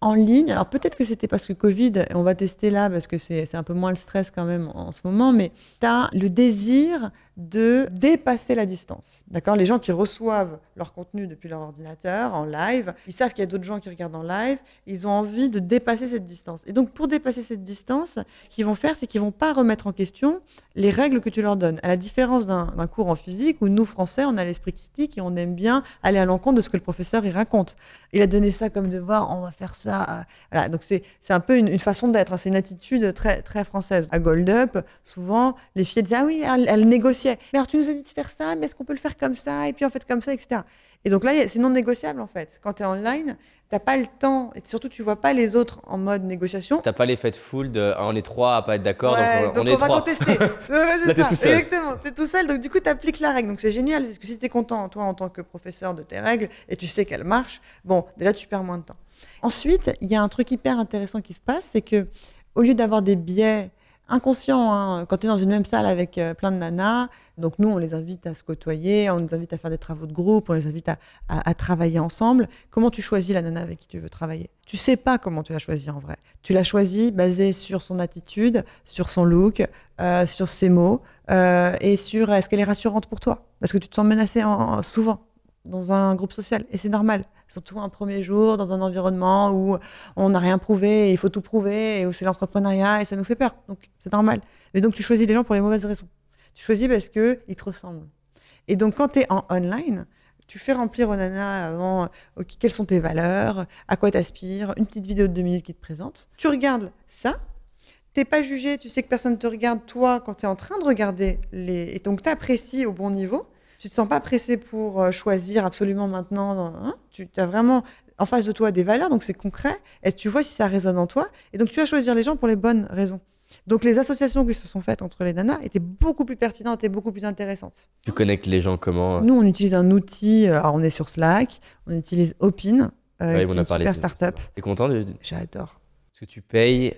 en ligne, alors peut-être que c'était parce que Covid, et on va tester là parce que c'est un peu moins le stress quand même en ce moment, mais tu as le désir de dépasser la distance. D'accord? Les gens qui reçoivent leur contenu depuis leur ordinateur en live, ils savent qu'il y a d'autres gens qui regardent en live, ils ont envie de dépasser cette distance. Et donc pour dépasser cette distance, ce qu'ils vont faire, c'est qu'ils vont pas remettre en question les règles que tu leur donnes. À la différence d'un cours en physique où nous, Français, on a l'esprit critique et on aime bien aller à l'encontre de ce que le professeur il raconte. Il a donné ça comme devoir, on va faire ça. Voilà, donc c'est un peu une façon d'être, hein. C'est une attitude très, très française. À Gold Up, souvent, les filles disaient « Ah oui, elle négociait. Mais alors tu nous as dit de faire ça, mais est-ce qu'on peut le faire comme ça? Et puis en fait comme ça, etc. » Et donc là, c'est non négociable en fait. Quand tu es online, tu n'as pas le temps. Et surtout, tu vois pas les autres en mode négociation. Tu n'as pas l'effet de foule de on est 3 à pas être d'accord, ouais, donc on est 3. On va contester. C'est ça, tout seul. Exactement. Tu es tout seul, donc du coup, tu appliques la règle. Donc c'est génial, parce que si tu es content, toi, en tant que professeur de tes règles, et tu sais qu'elles marchent, bon, déjà, tu perds moins de temps. Ensuite, il y a un truc hyper intéressant qui se passe, c'est que au lieu d'avoir des biais inconscients, hein, quand tu es dans une même salle avec plein de nanas, donc nous, on les invite à se côtoyer, on nous invite à faire des travaux de groupe, on les invite à travailler ensemble. Comment tu choisis la nana avec qui tu veux travailler? Tu sais pas comment tu l'as choisie en vrai. Tu l'as choisie basée sur son attitude, sur son look, sur ses mots, et sur est-ce qu'elle est rassurante pour toi? Parce que tu te sens menacé souvent dans un groupe social, et c'est normal. Surtout un premier jour, dans un environnement où on n'a rien prouvé, et il faut tout prouver, et où c'est l'entrepreneuriat, et ça nous fait peur. Donc, c'est normal. Et donc, tu choisis les gens pour les mauvaises raisons. Tu choisis parce qu'ils te ressemblent. Et donc, quand tu es en online, tu fais remplir aux nanas avant quelles sont tes valeurs, à quoi tu aspires, une petite vidéo de 2 minutes qui te présente. Tu regardes ça, tu n'es pas jugé, tu sais que personne ne te regarde, toi, quand tu es en train de regarder et donc tu apprécies au bon niveau. Tu ne te sens pas pressé pour choisir absolument maintenant. Hein, tu as vraiment en face de toi des valeurs, donc c'est concret, et tu vois si ça résonne en toi. Et donc tu vas choisir les gens pour les bonnes raisons. Donc les associations qui se sont faites entre les nanas étaient beaucoup plus pertinentes et beaucoup plus intéressantes. Tu connectes les gens comment? Nous, on utilise un outil, alors on est sur Slack, on utilise Opin, qui est une super startup. T'es content J'adore. Parce que tu payes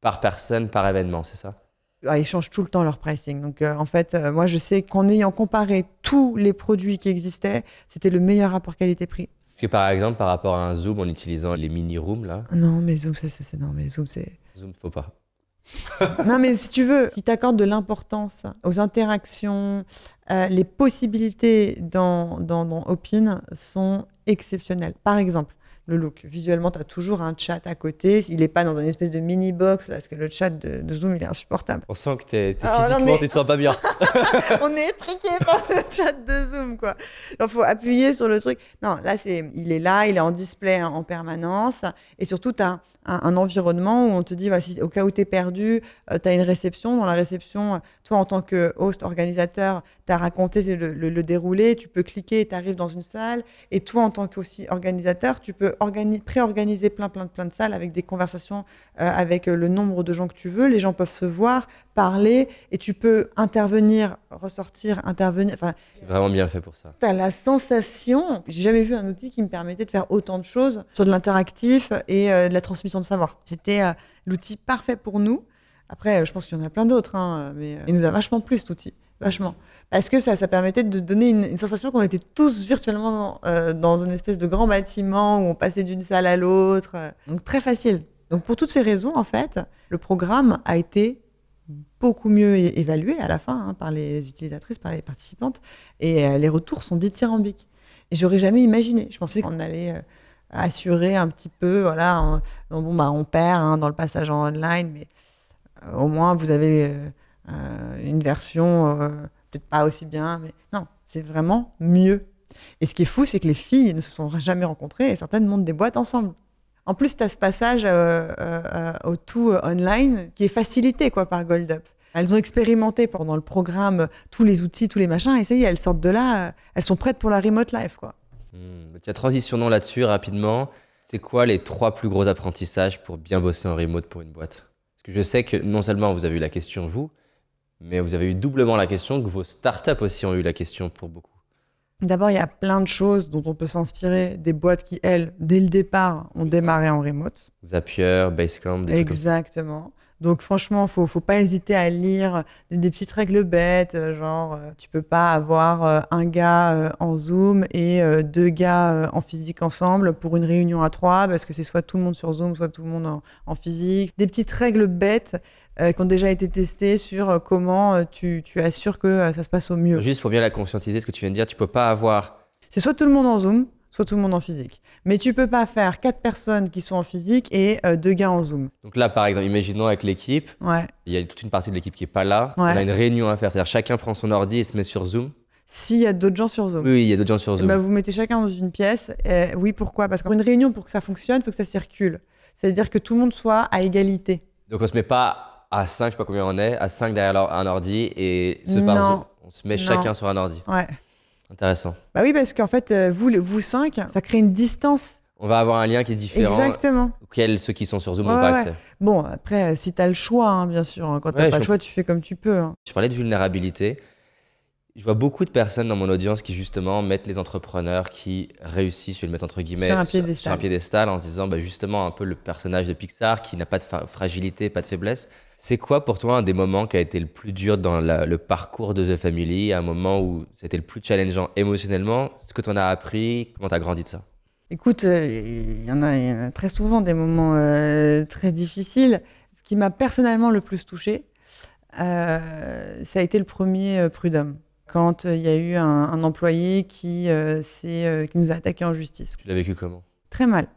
par personne, par événement, c'est ça? Ils changent tout le temps leur pricing. Donc en fait, moi je sais qu'en ayant comparé tous les produits qui existaient, c'était le meilleur rapport qualité-prix. Parce que par exemple, par rapport à un Zoom en utilisant les mini-rooms là. Non, mais Zoom, c'est... Zoom, faut pas. Non, mais si tu veux, si tu accordes de l'importance aux interactions, les possibilités dans Opin sont exceptionnelles. Par exemple, le look. Visuellement, tu as toujours un chat à côté. Il n'est pas dans une espèce de mini-box, là, parce que le chat de Zoom, il est insupportable. On sent que physiquement, tu te sens pas bien. On est étriqué par le chat de Zoom, quoi. Il faut appuyer sur le truc. Non, là, il est là, il est en display en permanence. Et surtout, tu as un environnement où on te dit, voici, au cas où tu es perdu, tu as une réception. Dans la réception, toi, en tant que host, organisateur, tu as raconté le déroulé. Tu peux cliquer, tu arrives dans une salle. Et toi, en tant qu'aussi organisateur, tu peux pré-organiser plein de salles avec des conversations avec le nombre de gens que tu veux. Les gens peuvent se voir, parler, et tu peux intervenir, ressortir, intervenir. Enfin, c'est vraiment bien fait pour ça. Tu as la sensation, j'ai jamais vu un outil qui me permettait de faire autant de choses sur de l'interactif et de la transmission de savoir. C'était l'outil parfait pour nous. Après, je pense qu'il y en a plein d'autres, hein, mais il nous a vachement plu cet outil. Vachement. Parce que ça permettait de donner une sensation qu'on était tous virtuellement dans une espèce de grand bâtiment où on passait d'une salle à l'autre. Donc très facile. Donc pour toutes ces raisons, en fait, le programme a été beaucoup mieux évalué à la fin par les utilisatrices, par les participantes. Et les retours sont dithyrambiques. Et j'aurais jamais imaginé. Je pensais qu'on allait assurer un petit peu, voilà, on perd dans le passage en online, mais au moins vous avez... une version peut-être pas aussi bien, mais non, c'est vraiment mieux. Et ce qui est fou, c'est que les filles ne se sont jamais rencontrées et certaines montent des boîtes ensemble. En plus, tu as ce passage au tout online qui est facilité par GoldUp. Elles ont expérimenté pendant le programme tous les outils, tous les machins, et ça y est, elles sortent de là, elles sont prêtes pour la remote life, quoi. Tiens, transitionnons là-dessus rapidement. C'est quoi les 3 plus gros apprentissages pour bien bosser en remote pour une boîte? Parce que je sais que non seulement vous avez eu la question, vous, mais vous avez eu doublement la question, que vos startups aussi ont eu la question pour beaucoup. D'abord, il y a plein de choses dont on peut s'inspirer des boîtes qui, elles, dès le départ, ont démarré en remote. Zapier, Basecamp, des trucs comme ça. Exactement. Donc franchement, faut pas hésiter à lire des petites règles bêtes, genre tu peux pas avoir un gars en Zoom et 2 gars en physique ensemble pour une réunion à 3 parce que c'est soit tout le monde sur Zoom, soit tout le monde en physique. Des petites règles bêtes qui ont déjà été testées sur comment tu assures que ça se passe au mieux. Juste pour bien la conscientiser, ce que tu viens de dire, tu peux pas avoir... C'est soit tout le monde en Zoom, soit tout le monde en physique. Mais tu peux pas faire 4 personnes qui sont en physique et 2 gars en Zoom. Donc là, par exemple, imaginons avec l'équipe, ouais. Il y a toute une partie de l'équipe qui est pas là, ouais. On a une réunion à faire, c'est-à-dire chacun prend son ordi et se met sur Zoom. S'il y a d'autres gens sur Zoom. Oui, il y a d'autres gens sur Zoom. Vous mettez chacun dans une pièce. Oui, pourquoi? Parce qu'une réunion, pour que ça fonctionne, il faut que ça circule. C'est-à-dire que tout le monde soit à égalité. Donc on se met pas à 5, je sais pas combien on est, à 5 derrière un ordi et on se met chacun sur un ordi. Ouais. Intéressant. Bah oui, parce qu'en fait, vous 5, ça crée une distance. On va avoir un lien qui est différent. Exactement. Auquel ceux qui sont sur Zoom n'ont pas accès. Bon, après, si tu as le choix, bien sûr. Quand tu n'as pas le choix, tu fais comme tu peux. Je parlais de vulnérabilité. Je vois beaucoup de personnes dans mon audience qui justement mettent les entrepreneurs qui réussissent, je vais le mettre entre guillemets, sur un piédestal en se disant justement un peu le personnage de Pixar qui n'a pas de fragilité, pas de faiblesse. C'est quoi pour toi un des moments qui a été le plus dur dans le parcours de The Family, un moment où c'était le plus challengeant émotionnellement? Ce que tu en as appris, comment tu as grandi de ça? Écoute, il y en a très souvent des moments très difficiles. Ce qui m'a personnellement le plus touchée, ça a été le premier Prud'homme. Quand il y a eu un employé qui nous a attaqué en justice. Tu l'as vécu comment? Très mal.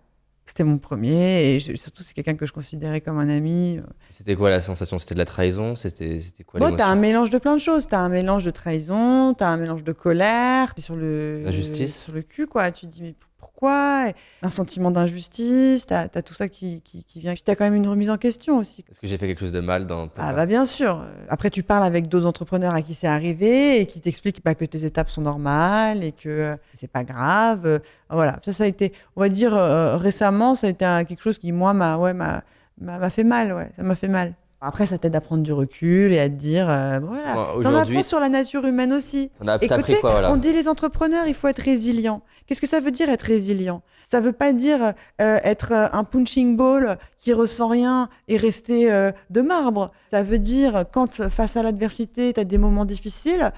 C'était mon premier et surtout c'est quelqu'un que je considérais comme un ami. C'était quoi la sensation? C'était de la trahison? C'était quoi Bon, l'émotion? t'as un mélange de plein de choses. T'as un mélange de trahison, t'as un mélange de colère, t'es Injustice? sur le cul, quoi. Tu te dis, mais pourquoi? Un sentiment d'injustice, t'as tout ça qui vient. Puis t'as quand même une remise en question aussi. Est-ce que j'ai fait quelque chose de mal dans ta Ah part? bah bien sûr. Après, tu parles avec d'autres entrepreneurs à qui c'est arrivé et qui t'expliquent que tes étapes sont normales et que c'est pas grave. Voilà, ça a été, on va dire, récemment, ça a été quelque chose qui, moi, m'a fait mal. Ouais, ça m'a fait mal. Après, ça t'aide à prendre du recul et à te dire, voilà. T'en apprends sur la nature humaine aussi. T'as appris quoi, voilà? On dit les entrepreneurs, il faut être résilient. Qu'est-ce que ça veut dire être résilient? Ça veut pas dire être un punching ball qui ressent rien et rester de marbre. Ça veut dire quand face à l'adversité, tu as des moments difficiles,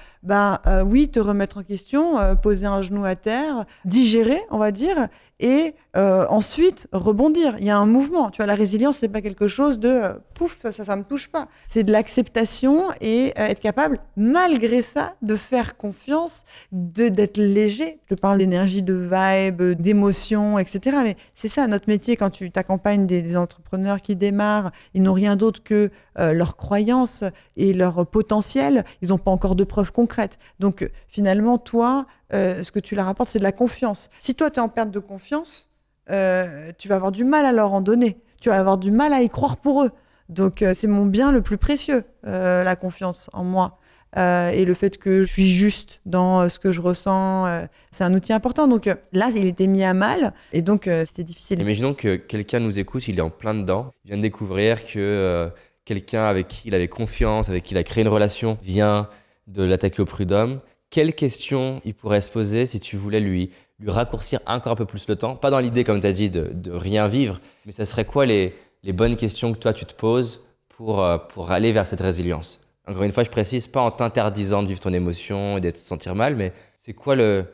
oui, te remettre en question, poser un genou à terre, digérer, on va dire, et ensuite rebondir. Il y a un mouvement. Tu vois, la résilience, c'est pas quelque chose de pouf, ça me touche pas. C'est de l'acceptation et être capable, malgré ça, de faire confiance, d'être léger. Je te parle d'énergie, de vibe, d'émotion, etc. Mais c'est ça notre métier quand tu t'accompagnes des entrepreneurs qui démarrent. Ils n'ont rien d'autre que leurs croyances et leur potentiel. Ils n'ont pas encore de preuves concrètes. Donc finalement, toi, ce que tu leur apportes, c'est de la confiance. Si toi, tu es en perte de confiance, tu vas avoir du mal à leur en donner. Tu vas avoir du mal à y croire pour eux. Donc c'est mon bien le plus précieux, la confiance en moi. Et le fait que je suis juste dans ce que je ressens, c'est un outil important. Donc là, il était mis à mal et donc c'était difficile. Imaginons que quelqu'un nous écoute, il est en plein dedans, il vient de découvrir que quelqu'un avec qui il avait confiance, avec qui il a créé une relation, vient de l'attaquer au prud'homme. Quelles questions il pourrait se poser si tu voulais lui raccourcir encore un peu plus le temps? Pas dans l'idée, comme tu as dit, de rien vivre, mais ça serait quoi les bonnes questions que toi tu te poses pour aller vers cette résilience? Encore une fois, je précise, pas en t'interdisant de vivre ton émotion et de te sentir mal, mais c'est quoi le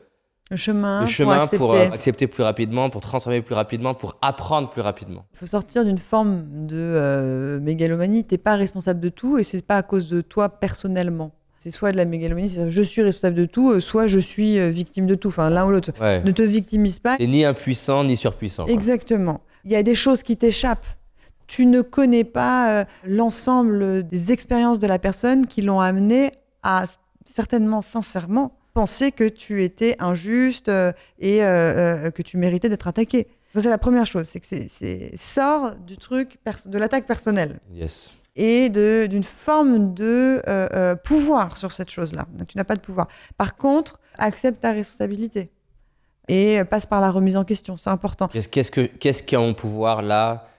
chemin pour accepter plus rapidement, pour transformer plus rapidement, pour apprendre plus rapidement? Il faut sortir d'une forme de mégalomanie. Tu n'es pas responsable de tout et c'est pas à cause de toi personnellement. C'est soit de la mégalomanie, c'est je suis responsable de tout, soit je suis victime de tout. Enfin, l'un ou l'autre. Ouais. Ne te victimise pas. T'es ni impuissant ni surpuissant. Exactement. Il y a des choses qui t'échappent. Tu ne connais pas l'ensemble des expériences de la personne qui l'ont amené à, certainement, sincèrement, penser que tu étais injuste et que tu méritais d'être attaqué. Ça, c'est la première chose, c'est que sors du truc de l'attaque personnelle. Yes. Et d'une forme de pouvoir sur cette chose-là. Donc, tu n'as pas de pouvoir. Par contre, accepte ta responsabilité et passe par la remise en question, c'est important. Qu'est-ce qui a mon pouvoir là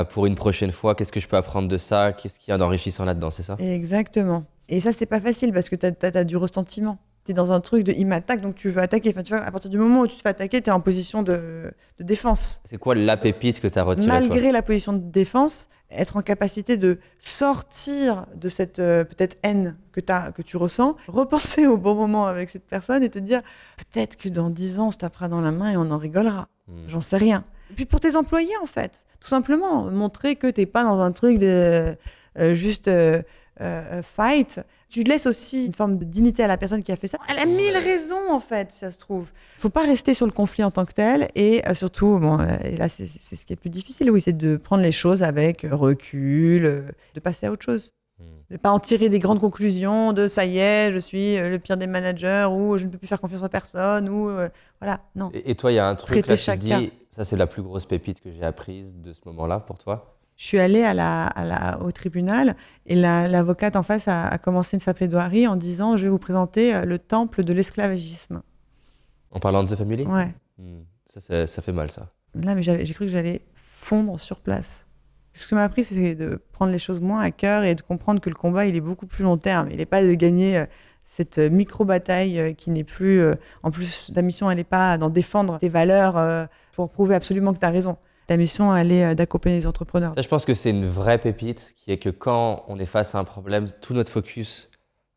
pour une prochaine fois? Qu'est-ce que je peux apprendre de ça? Qu'est-ce qu'il y a d'enrichissant là-dedans, c'est ça? Exactement. Et ça, c'est pas facile parce que t'as du ressentiment. T'es dans un truc de il m'attaque, donc tu veux attaquer. Enfin, tu vois, à partir du moment où tu te fais attaquer, t'es en position de défense. C'est quoi la pépite que t'as retirée? Malgré la position de défense, être en capacité de sortir de cette peut-être haine que tu ressens, repenser au bon moment avec cette personne et te dire peut-être que dans 10 ans, on se tapera dans la main et on en rigolera. J'en sais rien. Et puis pour tes employés, en fait, tout simplement, montrer que t'es pas dans un truc de juste fight. Tu laisses aussi une forme de dignité à la personne qui a fait ça. Elle a 1000 raisons, en fait, si ça se trouve. Faut pas rester sur le conflit en tant que tel. Et surtout, et là, c'est ce qui est le plus difficile, oui, c'est de prendre les choses avec recul, de passer à autre chose. De pas en tirer des grandes conclusions de ça y est, je suis le pire des managers ou je ne peux plus faire confiance à personne ou voilà, non. Et toi, il y a un truc là, tu te chacun. dis, ça c'est la plus grosse pépite que j'ai apprise de ce moment-là pour toi? Je suis allée au tribunal et l'avocate en face a commencé sa plaidoirie en disant je vais vous présenter le temple de l'esclavagisme. En parlant de The Family? Ouais. Ça fait mal ça. Là, mais j'ai cru que j'allais fondre sur place. Ce que m'a appris, c'est de prendre les choses moins à cœur et de comprendre que le combat, il est beaucoup plus long terme. Il n'est pas de gagner cette micro-bataille qui n'est plus... en plus, ta mission, elle n'est pas d'en défendre tes valeurs pour prouver absolument que tu as raison. Ta mission, elle est d'accompagner les entrepreneurs. Ça, je pense que c'est une vraie pépite qui est que quand on est face à un problème, tout notre focus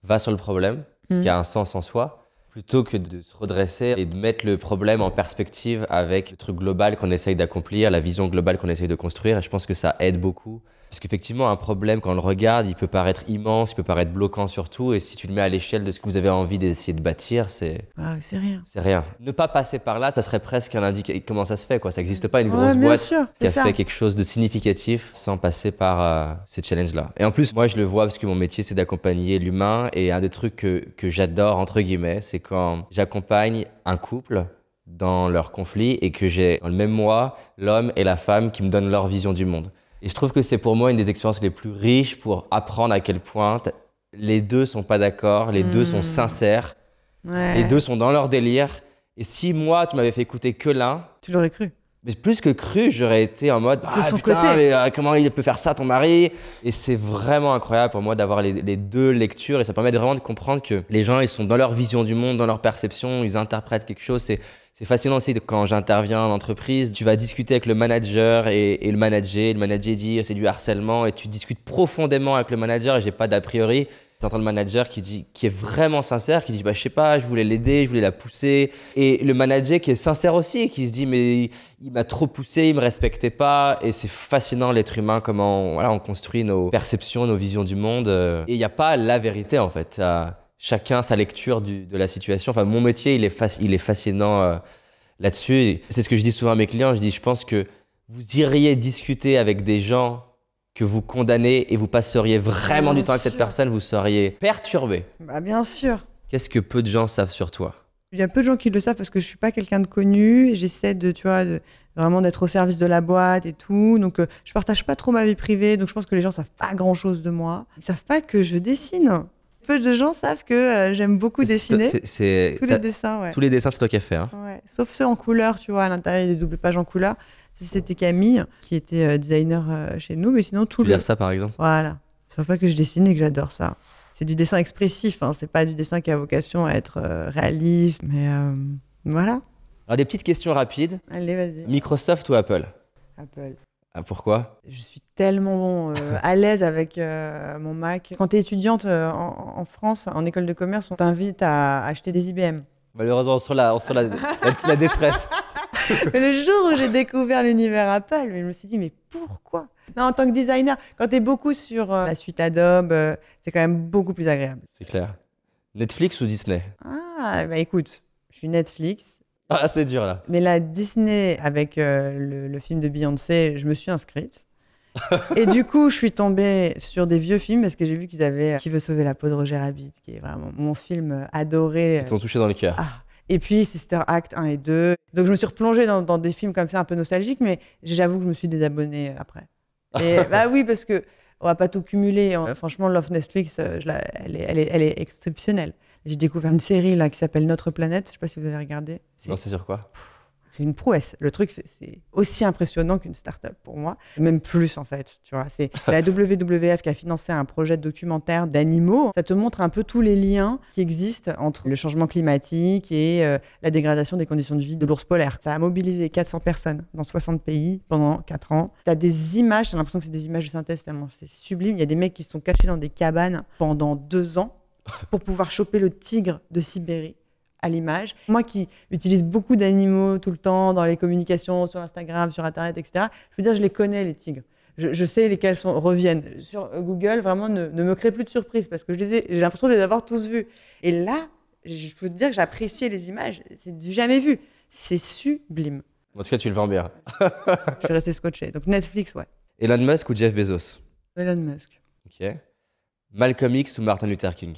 va sur le problème, qui a un sens en soi, plutôt que de se redresser et de mettre le problème en perspective avec le truc global qu'on essaye d'accomplir, la vision globale qu'on essaye de construire. Et je pense que ça aide beaucoup Parce qu'effectivement, un problème, quand on le regarde, il peut paraître immense, il peut paraître bloquant surtout. Et si tu le mets à l'échelle de ce que vous avez envie d'essayer de bâtir, c'est rien. c'est rien. Ne pas passer par là, ça serait presque un indicateur. Comment ça se fait, quoi? Ça n'existe pas une grosse boîte qui a fait quelque chose de significatif sans passer par ces challenges-là. Et en plus, moi, je le vois parce que mon métier, c'est d'accompagner l'humain. Et un des trucs que j'adore, entre guillemets, c'est quand j'accompagne un couple dans leur conflit et que j'ai dans le même mois l'homme et la femme qui me donnent leur vision du monde. Et je trouve que c'est pour moi une des expériences les plus riches pour apprendre à quel point les deux sont pas d'accord, les deux sont sincères, les deux sont dans leur délire. Et si moi, tu m'avais fait écouter que l'un... Tu l'aurais cru. Mais plus que cru, j'aurais été en mode de son putain, côté. Mais, comment il peut faire ça, ton mari? Et c'est vraiment incroyable pour moi d'avoir les deux lectures et ça permet vraiment de comprendre que les gens, ils sont dans leur vision du monde, dans leur perception, ils interprètent quelque chose. C'est fascinant aussi quand j'interviens en entreprise, tu vas discuter avec le manager et le manager dit c'est du harcèlement et tu discutes profondément avec le manager et j'ai pas d'a priori. T'entends le manager qui est vraiment sincère, qui dit je sais pas, je voulais l'aider, je voulais la pousser. Et le manager qui est sincère aussi, qui se dit mais il m'a trop poussé, il me respectait pas. Et c'est fascinant l'être humain, comment on construit nos perceptions, nos visions du monde. Et il n'y a pas la vérité en fait. Chacun sa lecture de la situation. Enfin, mon métier, il est fascinant là-dessus. C'est ce que je dis souvent à mes clients. Je dis, je pense que vous iriez discuter avec des gens que vous condamnez et vous passeriez vraiment du temps avec cette personne, vous seriez perturbé. Bah bien sûr. Qu'est-ce que peu de gens savent sur toi? Il y a peu de gens qui le savent parce que je suis pas quelqu'un de connu. J'essaie vraiment d'être au service de la boîte et tout. Donc, je partage pas trop ma vie privée. Donc, je pense que les gens savent pas grand-chose de moi. Ils savent pas que je dessine. Peu de gens savent que j'aime beaucoup dessiner. Tous les dessins, ouais. Tous les dessins, c'est toi qui as fait, hein? Ouais. Sauf ceux en couleur, tu vois, à l'intérieur, il y a des doubles pages en couleur. C'était Camille qui était designer chez nous, mais sinon tout le... ça, par exemple. Voilà. Ils savent pas que je dessine et que j'adore ça. C'est du dessin expressif, hein. C'est pas du dessin qui a vocation à être réaliste, mais voilà. Alors des petites questions rapides. Allez, vas-y. Microsoft ou Apple? Apple. Ah, pourquoi? Je suis tellement à l'aise avec mon Mac. Quand tu es étudiante en France, en école de commerce, on t'invite à acheter des IBM. Malheureusement, on sent la détresse. Mais le jour où j'ai découvert l'univers Apple, je me suis dit, mais pourquoi? Non, en tant que designer, quand tu es beaucoup sur la suite Adobe, c'est quand même beaucoup plus agréable. C'est clair. Netflix ou Disney? Ah, bah écoute, je suis Netflix. Ah, c'est dur là. Mais la Disney, avec le film de Beyoncé, je me suis inscrite. Et du coup, je suis tombée sur des vieux films parce que j'ai vu qu'ils avaient Qui veut sauver la peau de Roger Rabbit, qui est vraiment mon film adoré. Ils sont touchés dans le cœur. Ah. Et puis Sister Act 1 et 2. Donc je me suis replongée dans des films comme ça un peu nostalgiques, mais j'avoue que je me suis désabonnée après. Et bah oui, parce que on va pas tout cumuler. Franchement, Love Netflix, elle est exceptionnelle. J'ai découvert une série là qui s'appelle Notre Planète. Je sais pas si vous avez regardé. Non, c'est sur quoi? C'est une prouesse. Le truc, c'est aussi impressionnant qu'une start-up pour moi. Même plus, en fait. Tu vois, c'est la WWF qui a financé un projet de documentaire d'animaux. Ça te montre un peu tous les liens qui existent entre le changement climatique et la dégradation des conditions de vie de l'ours polaire. Ça a mobilisé 400 personnes dans 60 pays pendant 4 ans. Tu as des images, j'ai l'impression que c'est des images de synthèse tellement c'est sublime. Il y a des mecs qui se sont cachés dans des cabanes pendant 2 ans pour pouvoir choper le tigre de Sibérie à l'image. Moi qui utilise beaucoup d'animaux tout le temps dans les communications, sur Instagram, sur Internet, etc., je veux dire, je les connais, les tigres. Je sais lesquels reviennent. Sur Google, vraiment, ne me crée plus de surprise parce que j'ai l'impression de les avoir tous vus. Et là, je peux te dire que j'appréciais les images. C'est du jamais vu. C'est sublime. En tout cas, tu le vends bien. Je suis restée scotchée. Donc Netflix, ouais. Elon Musk ou Jeff Bezos? Elon Musk. Ok. Malcolm X ou Martin Luther King?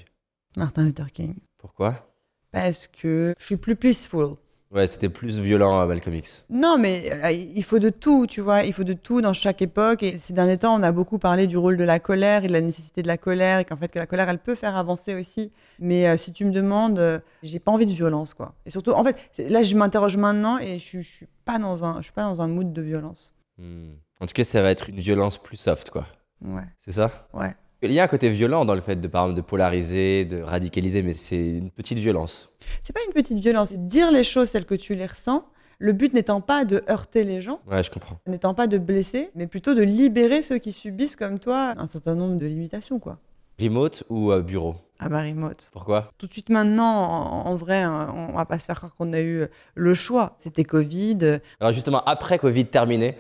Martin Luther King. Pourquoi? Parce que je suis plus peaceful. Ouais, c'était plus violent Malcolm X. Non, mais il faut de tout, tu vois. Il faut de tout dans chaque époque. Et ces derniers temps, on a beaucoup parlé du rôle de la colère et de la nécessité de la colère. Et qu'en fait, que la colère, elle peut faire avancer aussi. Mais si tu me demandes, j'ai pas envie de violence, quoi. Et surtout, en fait, là, je m'interroge maintenant et je suis pas dans un mood de violence. En tout cas, ça va être une violence plus soft, quoi. Ouais. C'est ça? Ouais. Il y a un côté violent dans le fait par exemple, de polariser, de radicaliser, mais c'est une petite violence. C'est pas une petite violence, c'est dire les choses telles que tu les ressens. Le but n'étant pas de heurter les gens, ouais, je comprends. N'étant pas de blesser, mais plutôt de libérer ceux qui subissent comme toi un certain nombre de limitations, quoi. Remote ou bureau? Ah bah remote. Pourquoi? Tout de suite maintenant, en vrai, on va pas se faire croire qu'on a eu le choix. C'était Covid. Alors justement, après Covid terminé,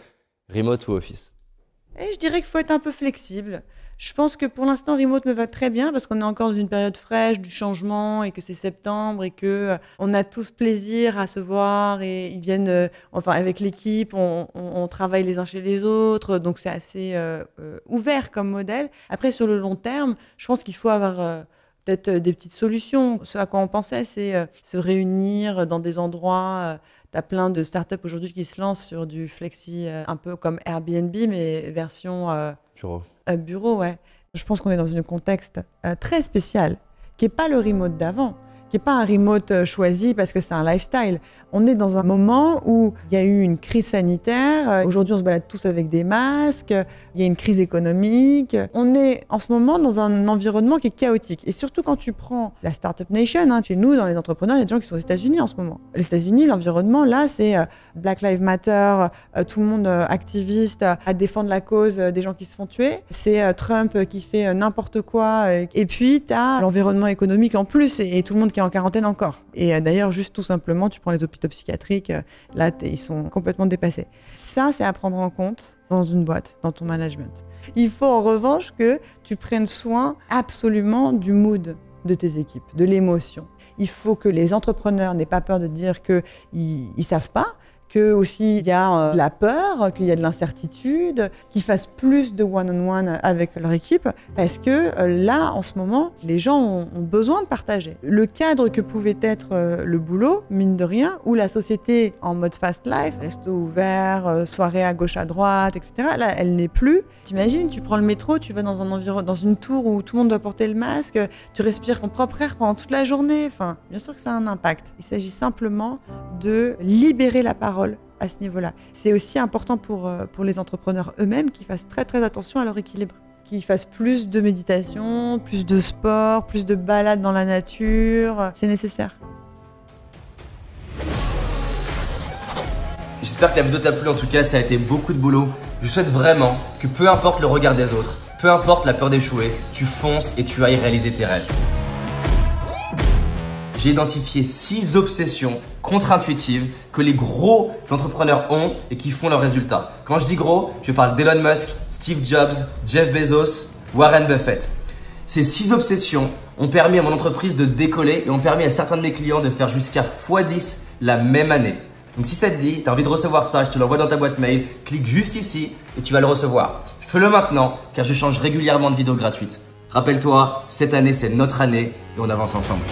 remote ou office? Et je dirais qu'il faut être un peu flexible. Je pense que pour l'instant, remote me va très bien parce qu'on est encore dans une période fraîche du changement et que c'est septembre et que on a tous plaisir à se voir et ils viennent, enfin avec l'équipe, on travaille les uns chez les autres, donc c'est assez ouvert comme modèle. Après, sur le long terme, je pense qu'il faut avoir peut-être des petites solutions. Ce à quoi on pensait, c'est se réunir dans des endroits. Tu as plein de startups aujourd'hui qui se lancent sur du flexi, un peu comme Airbnb, mais version bureau, ouais. Je pense qu'on est dans un contexte très spécial, qui n'est pas le remote d'avant, qui n'est pas un remote choisi parce que c'est un lifestyle. On est dans un moment où il y a eu une crise sanitaire. Aujourd'hui, on se balade tous avec des masques. Il y a une crise économique. On est en ce moment dans un environnement qui est chaotique. Et surtout quand tu prends la Startup Nation, chez nous, dans les entrepreneurs, il y a des gens qui sont aux États-Unis en ce moment. Les États-Unis, l'environnement, là, c'est Black Lives Matter, tout le monde activiste à défendre la cause des gens qui se font tuer. C'est Trump qui fait n'importe quoi. Et puis, tu as l'environnement économique en plus et tout le monde qui est en quarantaine encore. Et d'ailleurs, juste tout simplement, tu prends les hôpitaux psychiatriques, là, ils sont complètement dépassés. Ça, c'est à prendre en compte dans une boîte, dans ton management. Il faut en revanche que tu prennes soin absolument du mood de tes équipes, de l'émotion. Il faut que les entrepreneurs n'aient pas peur de dire qu'ils ne savent pas, que aussi il y a de la peur, qu'il y a de l'incertitude, qu'ils fassent plus de one-on-one avec leur équipe, parce que là, en ce moment, les gens ont besoin de partager. Le cadre que pouvait être le boulot, mine de rien, ou la société en mode fast life, resto ouvert, soirée à gauche à droite, etc., là, elle n'est plus. T'imagines, tu prends le métro, tu vas dans un environnement, dans une tour où tout le monde doit porter le masque, tu respires ton propre air pendant toute la journée. Enfin, bien sûr que ça a un impact. Il s'agit simplement de libérer la parole à ce niveau-là. C'est aussi important pour les entrepreneurs eux-mêmes qui fassent très très attention à leur équilibre, qu'ils fassent plus de méditation, plus de sport, plus de balades dans la nature. C'est nécessaire. J'espère que la vidéo t'a plu, en tout cas ça a été beaucoup de boulot. Je souhaite vraiment que peu importe le regard des autres, peu importe la peur d'échouer, tu fonces et tu ailles réaliser tes rêves. J'ai identifié 6 obsessions contre-intuitives que les gros entrepreneurs ont et qui font leurs résultats. Quand je dis gros, je parle d'Elon Musk, Steve Jobs, Jeff Bezos, Warren Buffett. Ces 6 obsessions ont permis à mon entreprise de décoller et ont permis à certains de mes clients de faire jusqu'à x10 la même année. Donc si ça te dit, tu as envie de recevoir ça, je te l'envoie dans ta boîte mail, clique juste ici et tu vas le recevoir. Fais-le maintenant car je change régulièrement de vidéos gratuites. Rappelle-toi, cette année c'est notre année et on avance ensemble.